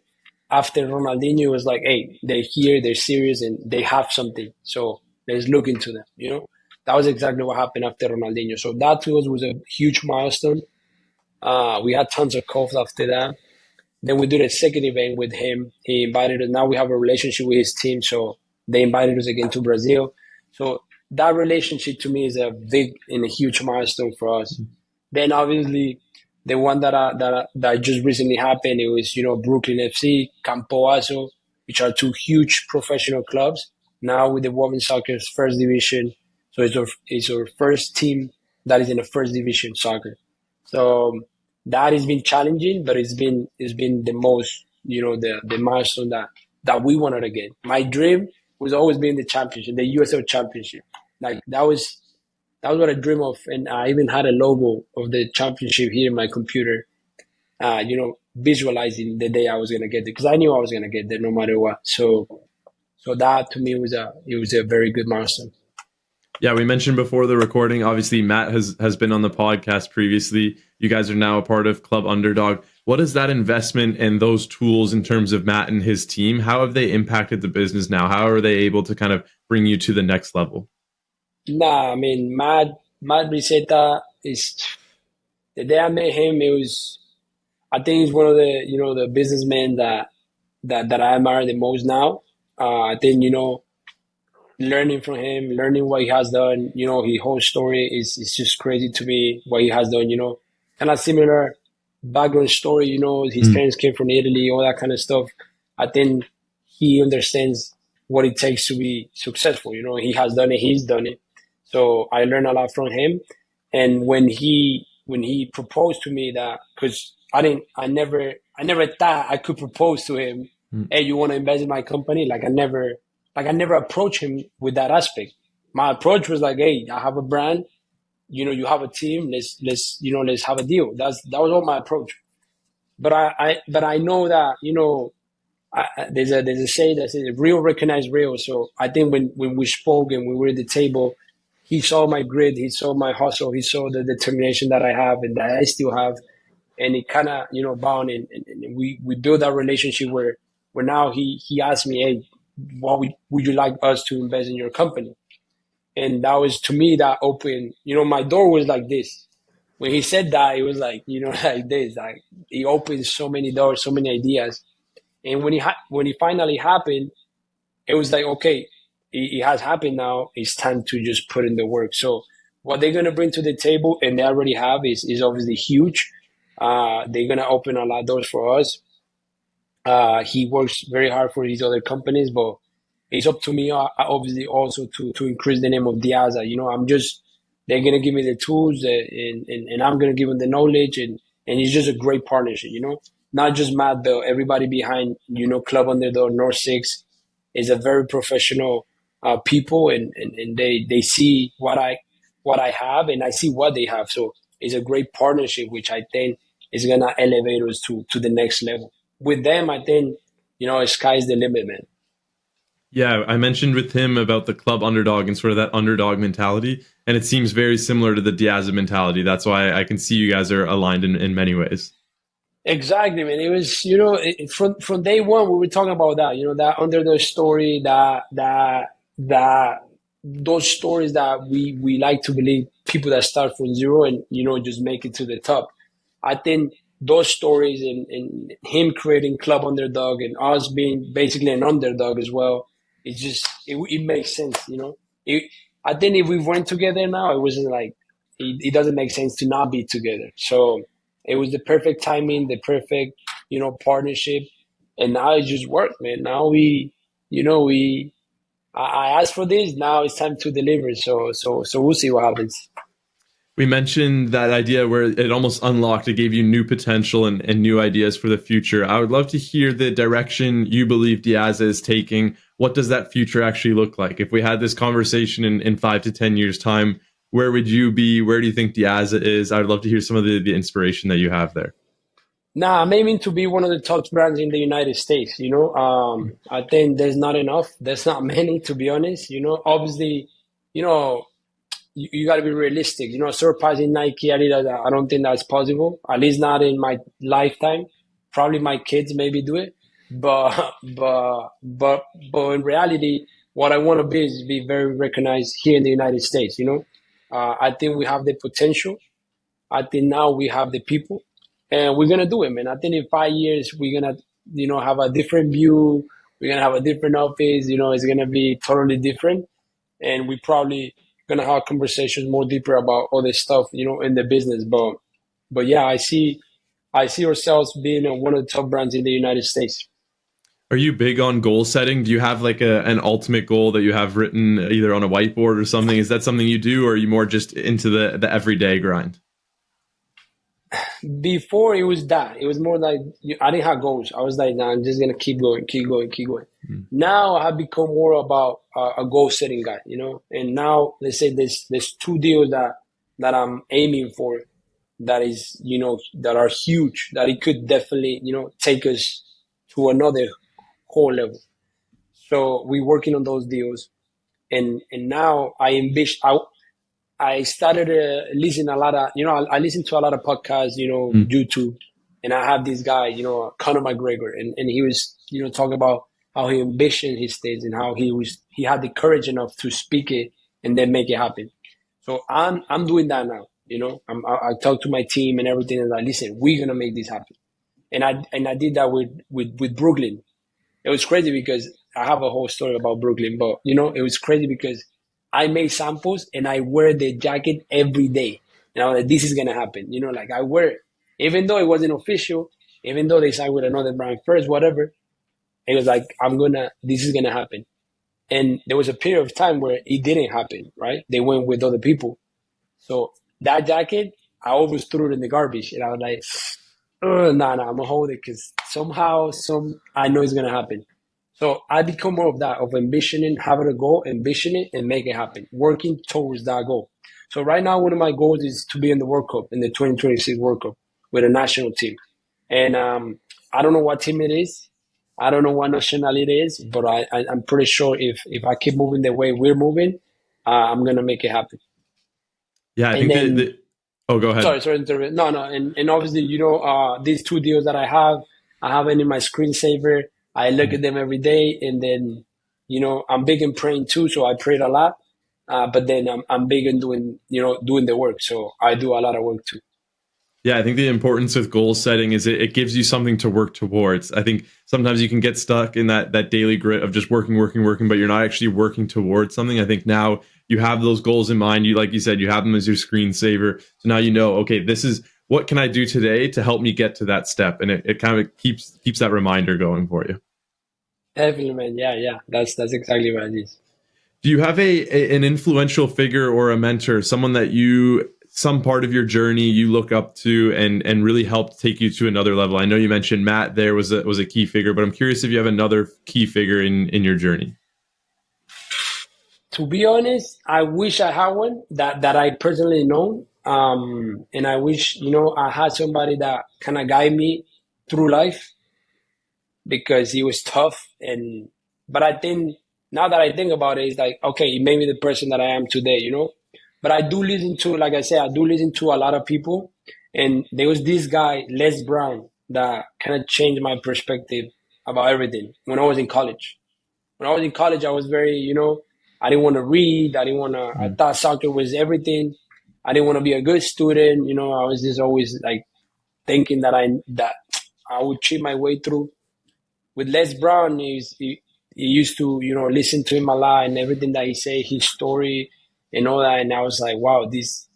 B: After Ronaldinho, it was like, hey, they're here, they're serious, and they have something. So let's look into them, That was exactly what happened after Ronaldinho. So that to us was a huge milestone. We had tons of calls after that. Then we did a second event with him. He invited us. Now we have a relationship with his team. So they invited us again to Brazil. So that relationship to me is a big and a huge milestone for us. Then obviously the one that just recently happened, it was, Brooklyn FC, Campoaso, which are two huge professional clubs. Now with the women's soccer's first division. So it's our first team that is in the first division soccer. So that has been challenging, but it's been the most, the milestone that we wanted to get. My dream was always be in the championship, the USL championship. Like that was what I dream of, and I even had a logo of the championship here in my computer. Visualizing the day I was gonna get there because I knew I was gonna get there no matter what. So that to me was a very good milestone.
A: Yeah, we mentioned before the recording, obviously Matt has been on the podcast previously. You guys are now a part of Club Underdog. What is that investment and those tools in terms of Matt and his team? How have they impacted the business now? How are they able to kind of bring you to the next level?
B: Nah, I mean Matt Brisetta is the day I met him. I think he's one of the businessmen that I admire the most now. I think learning from him, learning what he has done. His whole story is just crazy to me. What he has done, kind of similar background story. His parents came from Italy, all that kind of stuff. I think he understands what it takes to be successful. He has done it. He's done it. So I learned a lot from him. And when he proposed to me that, because I never thought I could propose to him. Hey, you want to invest in my company? I never approached him with that aspect. My approach was like, hey, I have a brand, you have a team, let's have a deal. That was all my approach. But I know that, there's a saying that says real recognize real. So I think when we spoke and we were at the table, he saw my grit, he saw my hustle, he saw the determination that I have and that I still have. And it kind of, bound and we built that relationship where now he asked me, hey, what would you like us to invest in your company? And that was, to me, that opened, my door was like this. When he said that, it was like, like this, like he opened so many doors, so many ideas. And when it finally happened, it was like, okay, it has happened now. It's time to just put in the work. So what they're going to bring to the table, and they already have, is obviously huge. They're going to open a lot of doors for us. He works very hard for these other companies, but it's up to me, obviously, also to increase the name of Diaza. They're going to give me the tools and I'm going to give them the knowledge. And it's just a great partnership, not just Matt, but everybody behind, Club Underdog, North Six is a very professional people and they see what I have and I see what they have. So it's a great partnership, which I think is going to elevate us to the next level. With them, I think, sky's the limit, man.
A: Yeah, I mentioned with him about the Club Underdog and sort of that underdog mentality, and it seems very similar to the Diaza mentality. That's why I can see you guys are aligned in many ways.
B: Exactly, man. It was, from day one, we were talking about that, that underdog story, that those stories that we like to believe, people that start from zero and, just make it to the top. I think those stories and him creating Club Underdog and us being basically an underdog as well, it makes sense, I think if we weren't together now, it wasn't like, it doesn't make sense to not be together. So it was the perfect timing, the perfect, partnership. And now it just worked, man. Now I asked for this. Now it's time to deliver. So we'll see what happens.
A: We mentioned that idea where it almost unlocked, it gave you new potential and new ideas for the future. I would love to hear the direction you believe Diaza is taking. What does that future actually look like? If we had this conversation in 5 to 10 years' time, where would you be? Where do you think Diaza is? I would love to hear some of the inspiration that you have there.
B: Nah, I'm aiming to be one of the top brands in the United States. I think there's not enough. There's not many, to be honest. Obviously, you got to be realistic. Surpassing Nike, Adidas, I don't think that's possible. At least not in my lifetime. Probably my kids maybe do it, but in reality, what I want to be is be very recognized here in the United States. I think we have the potential. I think now we have the people, and we're gonna do it, man. I think in 5 years we're gonna, have a different view. We're gonna have a different office. It's gonna be totally different, and we probably gonna have conversations more deeper about all this stuff, in the business. But yeah, I see ourselves being one of the top brands in the United States.
A: Are you big on goal setting? Do you have like an ultimate goal that you have written either on a whiteboard or something? Is that something you do, or are you more just into the everyday grind?
B: Before it was that. It was more like I didn't have goals. I was like, nah, I'm just gonna keep going, keep going, keep going. Now I have become more about a goal setting guy, and now let's say there's two deals that I'm aiming for that is, that are huge, that it could definitely, take us to another whole level. So we're working on those deals, and now I envision. I started listening a lot of, I listen to a lot of podcasts,
A: Mm.
B: YouTube, and I have this guy, Conor McGregor, and he was, talking about how he ambitioned his stage and how he had the courage enough to speak it and then make it happen. So I'm doing that now, I talk to my team and everything, and like, listen, we're gonna make this happen, and I did that with Brooklyn. It was crazy because I have a whole story about Brooklyn, but it was crazy because I made samples and I wear the jacket every day. And I was like, this is gonna happen. Like I wear it. Even though it wasn't official, even though they signed with another brand first, whatever, it was like, this is gonna happen. And there was a period of time where it didn't happen, right? They went with other people. So that jacket, I always threw it in the garbage. And I was like, I'm gonna hold it because somehow, I know it's gonna happen. So I become more of that, of ambitioning, having a goal, ambition it, and make it happen, working towards that goal. So right now, one of my goals is to be in the World Cup, in the 2026 World Cup with a national team. And I don't know what team it is. I don't know what nationality it is, but I'm pretty sure if I keep moving the way we're moving, I'm gonna make it happen.
A: Yeah, I
B: And
A: think
B: then
A: oh, go ahead.
B: sorry, no, and obviously, these two deals that I have it in my screensaver. I look at them every day, and then, I'm big in praying too, so I prayed a lot. But then I'm big in doing the work, so I do a lot of work too.
A: Yeah, I think the importance with goal setting is it gives you something to work towards. I think sometimes you can get stuck in that daily grit of just working, but you're not actually working towards something. I think now you have those goals in mind. You, like you said, you have them as your screensaver. So now okay, this is what can I do today to help me get to that step, and it kind of keeps that reminder going for you.
B: Definitely, man. Yeah. That's exactly what it is.
A: Do you have an influential figure or a mentor, someone that some part of your journey you look up to and really helped take you to another level? I know you mentioned Matt there was a key figure, but I'm curious if you have another key figure in your journey.
B: To be honest, I wish I had one that I personally know. And I wish, I had somebody that kind of guide me through life because he was tough. But I think now that I think about it, it's like, okay, it made me the person that I am today. But I do listen to, like I said, I do listen to a lot of people. And there was this guy, Les Brown, that kind of changed my perspective about everything when I was in college. When I was in college, I was very, I didn't want to read. I thought soccer was everything. I didn't want to be a good student. I was just always like thinking that I would cheat my way through. With Les Brown, he used to, listen to him a lot and everything that he said, his story and all that. And I was like, wow, this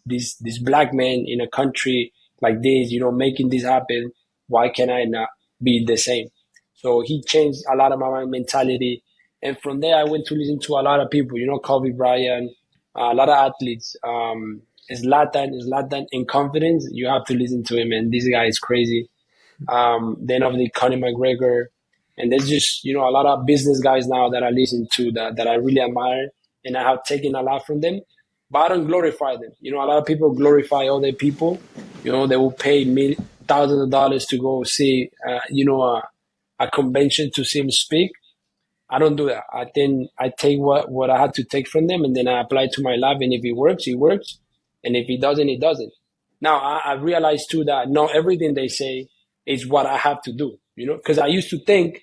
B: black man in a country like this, making this happen. Why can I not be the same? So he changed a lot of my mentality. And from there, I went to listen to a lot of people, Kobe Bryant, a lot of athletes. Zlatan in confidence, you have to listen to him. And this guy is crazy. Then obviously Conor McGregor. And there's just, a lot of business guys now that I listen to that I really admire. And I have taken a lot from them. But I don't glorify them. A lot of people glorify other people. They will pay thousands of dollars to go see, a convention to see him speak. I don't do that. I think I take what I had to take from them and then I apply it to my life. And if it works, it works. And if it doesn't, it doesn't. Now, I realize too that not everything they say is what I have to do, because I used to think,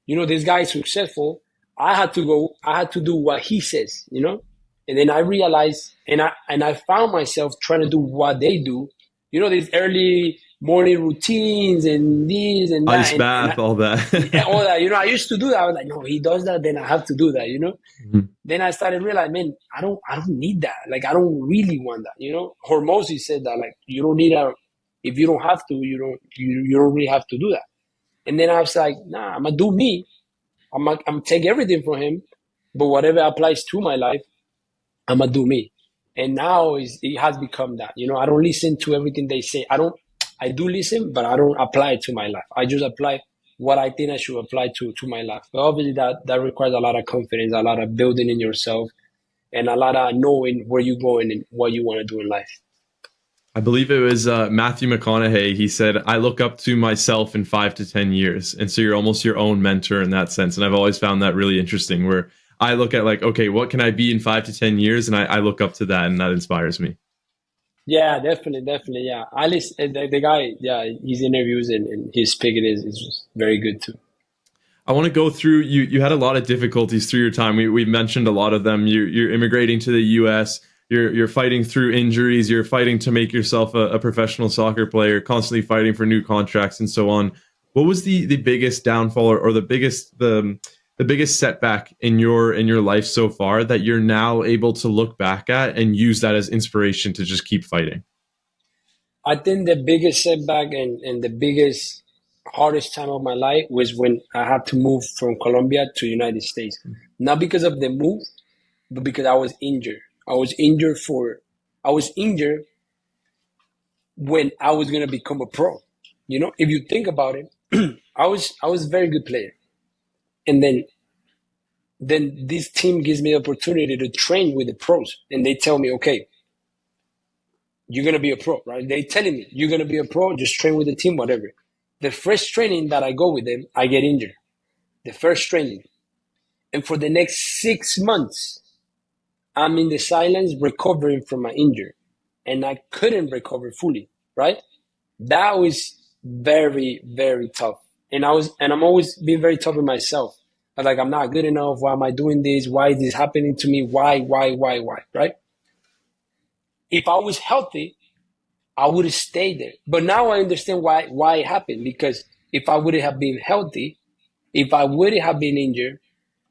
B: this guy is successful. I had to do what he says, and then I realized, and I found myself trying to do what they do, these early morning routines and this and that.
A: Ice bath, all that.
B: Yeah, all that. I used to do that. I was like, no, he does that, then I have to do that,
A: Mm-hmm.
B: Then I started realizing, man, I don't need that. Like, I don't really want that, Hormozy said that, like, you don't need that. If you don't have to, you don't really have to do that. And then I was like, nah, I'm gonna do me. I'm take everything from him, but whatever applies to my life, I'm gonna do me. And now it has become that. I don't listen to everything they say. I do listen, but I don't apply it to my life. I just apply what I think I should apply to my life. But obviously that requires a lot of confidence, a lot of building in yourself, and a lot of knowing where you're going and what you want to do in life.
A: I believe it was Matthew McConaughey. He said, I look up to myself in 5 to 10 years. And so you're almost your own mentor in that sense. And I've always found that really interesting, where I look at like, okay, what can I be in 5 to 10 years? And I look up to that, and that inspires me.
B: Yeah, definitely. Yeah, at least the guy, yeah, his interviews and his speaking is very good too.
A: I want to go through, you had a lot of difficulties through your time. We've mentioned a lot of them. You're immigrating to the US. You're fighting through injuries. You're fighting to make yourself a professional soccer player, constantly fighting for new contracts and so on. What was the biggest downfall or the biggest setback in your life so far that you're now able to look back at and use that as inspiration to just keep fighting?
B: I think the biggest setback and the biggest hardest time of my life was when I had to move from Colombia to United States. Not because of the move, but because I was injured. I was injured when I was gonna become a pro. You know, if you think about it, I was a very good player. And then this team gives me the opportunity to train with the pros, and they tell me, okay, you're gonna be a pro, right? They telling me you're gonna be a pro, just train with the team, whatever. The first training that I go with them, I get injured. The first training. And for the next 6 months, I'm in the silence recovering from my injury. And I couldn't recover fully, right? That was very, very tough. And I'm always being very tough with myself. I'm like, I'm not good enough. Why am I doing this? Why is this happening to me? Why, right? If I was healthy, I would have stayed there. But now I understand why it happened. Because if I would have been healthy, if I would have been injured,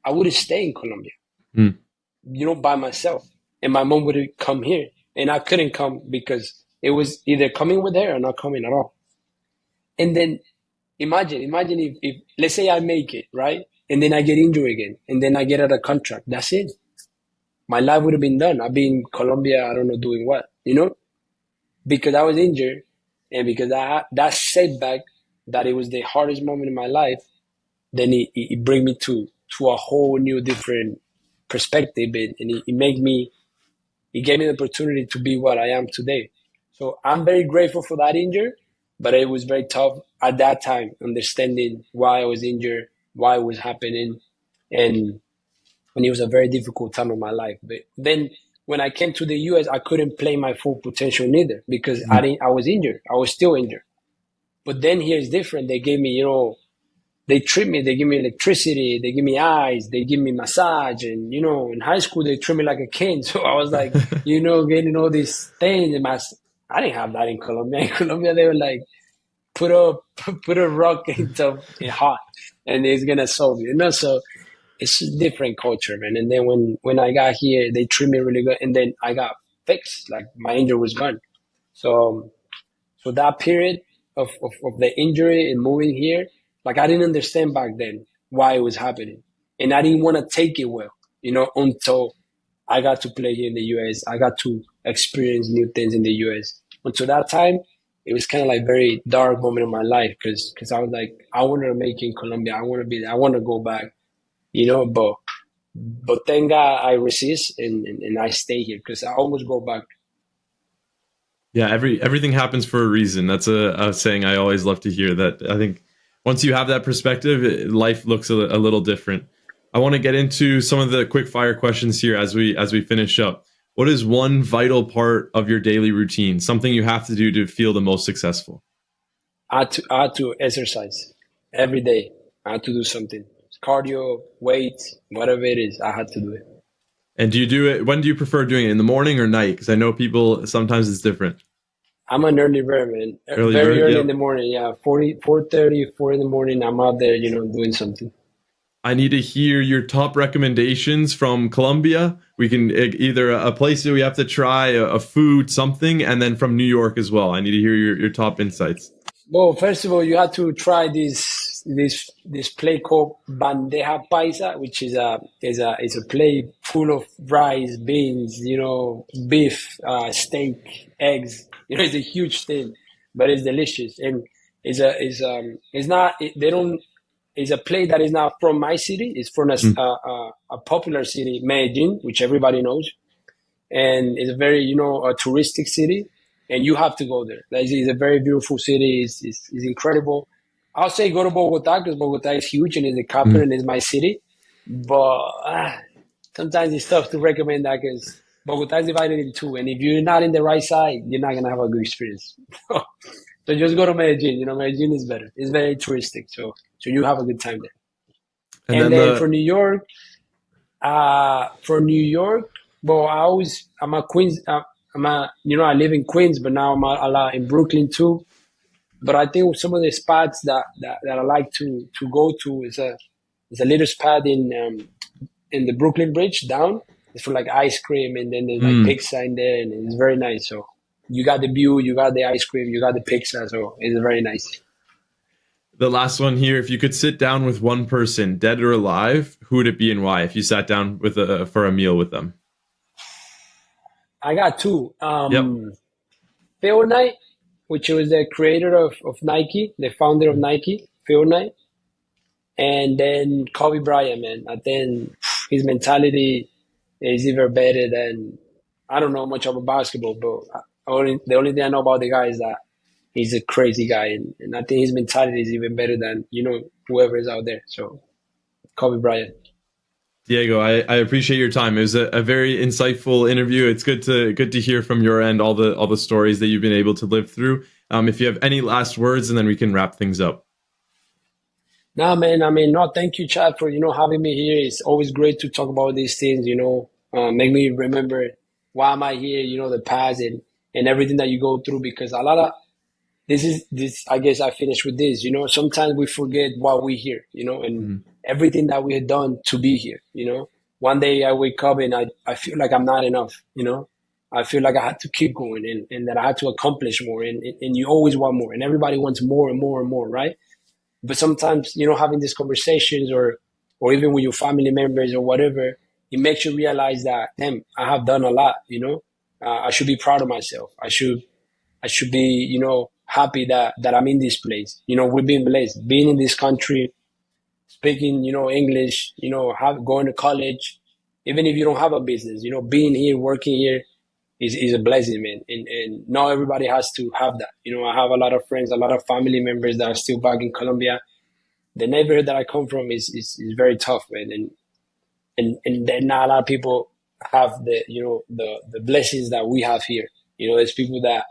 B: I would have stayed in Colombia,
A: Mm.
B: by myself. And my mom would have come here. And I couldn't come because it was either coming with her or not coming at all. And then imagine if let's say I make it, right? And then I get injured again. And then I get out of contract. That's it. My life would have been done. I'd be in Colombia, I don't know, doing what, Because I was injured and because that setback, that it was the hardest moment in my life, then it bring me to a whole new different perspective, and it gave me the opportunity to be what I am today. So I'm very grateful for that injury, but it was very tough at that time, understanding why I was injured, why it was happening, and it was a very difficult time of my life. But then when I came to the US, I couldn't play my full potential neither because I was injured. I was still injured. But then here it's different. They gave me, they treat me, they give me electricity, they give me ice, they give me massage. And, in high school, they treat me like a king. So I was like, getting all these things. I didn't have that in Colombia. In Colombia, they were like, put a rock into hot and it's going to solve you, So it's a different culture, man. And then when I got here, they treat me really good. And then I got fixed. Like my injury was gone. So that period of the injury and moving here, like I didn't understand back then why it was happening. And I didn't want to take it well, until I got to play here in the US. I got to experience new things in the US. Until that time, it was kind of like very dark moment in my life because I was like, I want to make it in Colombia. I want to be there. I want to go back, but thank God I resist and I stay here because I almost go back.
A: Yeah, everything happens for a reason. That's a saying I always love to hear. That I think once you have that perspective, life looks a little different. I want to get into some of the quick fire questions here as we finish up. What is one vital part of your daily routine? Something you have to do to feel the most successful?
B: I had to exercise every day. I had to do something. Cardio, weights, whatever it is, I had to do it.
A: And do you do it? When do you prefer doing it? In the morning or night? Because I know people sometimes it's different.
B: I'm an early bird, man. Very early in the morning. Yeah, 4:30, 4 in the morning. I'm out there, doing something.
A: I need to hear your top recommendations from Colombia. We can either a place that we have to try, a food, something, and then from New York as well. I need to hear your top insights.
B: Well, first of all, you have to try this plate called bandeja paisa, which is a plate full of rice, beans, beef, steak, eggs. It's a huge thing, but it's delicious, and it's not. They don't is a place that is not from my city. It's from a popular city, Medellin, which everybody knows, and it's a very a touristic city, and you have to go there. It's a very beautiful city. It's incredible. I'll say go to Bogotá because Bogotá is huge and it's the capital and it's my city. But sometimes it's tough to recommend that because Bogotá is divided in two, and if you're not in the right side, you're not gonna have a good experience. So just go to Medellin. Medellin is better. It's very touristic, so you have a good time there. And then for New York, well, I'm a Queens. I live in Queens, but now I'm a lot in Brooklyn too. But I think some of the spots that I like to go to is a little spot in the Brooklyn Bridge down. It's for like ice cream, and then there's like pizza in there, and it's very nice. So you got the view, you got the ice cream, you got the pizza, so it's very nice.
A: The last one here, if you could sit down with one person, dead or alive, who would it be and why? If you sat down for a meal with them.
B: I got two.
A: Yep.
B: Phil Knight, which was the creator of Nike, the founder of Nike, Phil Knight. And then Kobe Bryant, man. I think his mentality is even better than, I don't know much about basketball, but the only thing I know about the guy is that he's a crazy guy. And I think his mentality is even better than, whoever is out there. So Kobe Bryant.
A: Diego, I appreciate your time. It was a very insightful interview. It's good to hear from your end all the stories that you've been able to live through. If you have any last words, and then we can wrap things up.
B: No, man. No, thank you, Chad, for having me here. It's always great to talk about these things. Make me remember why am I here. The past and everything that you go through, because a lot of this. I guess I finished with this. Sometimes we forget why we're here. And everything that we had done to be here. One day I wake up and I feel like I'm not enough. I feel like I had to keep going and that I had to accomplish more. And you always want more, and everybody wants more and more and more, right? But sometimes, having these conversations or even with your family members or whatever, it makes you realize that, damn, I have done a lot, I should be proud of myself. I should be, happy that I'm in this place. We've been blessed, being in this country, speaking, English, going to college, even if you don't have a business, being here, working here is a blessing, man. And not everybody has to have that. I have a lot of friends, a lot of family members that are still back in Colombia. The neighborhood that I come from is very tough, man. And then not a lot of people have the blessings that we have here. There's people that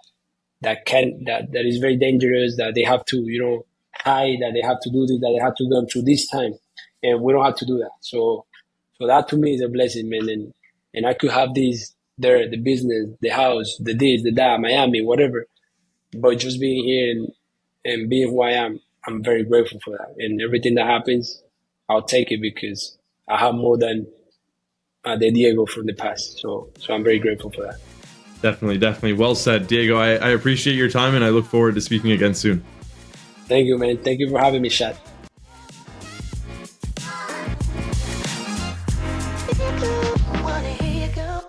B: is very dangerous, that they have to, hide, that they have to do this, that they have to go through this time. And we don't have to do that. So that to me is a blessing, man. And I could have these there, the business, the house, the this, the that, Miami, whatever. But just being here and being who I am, I'm very grateful for that. And everything that happens, I'll take it because I have more than the Diego from the past. So I'm very grateful for that.
A: Definitely. Well said, Diego. I appreciate your time, and I look forward to speaking again soon.
B: Thank you, man. Thank you for having me, Shad.
C: Wanna hear you go.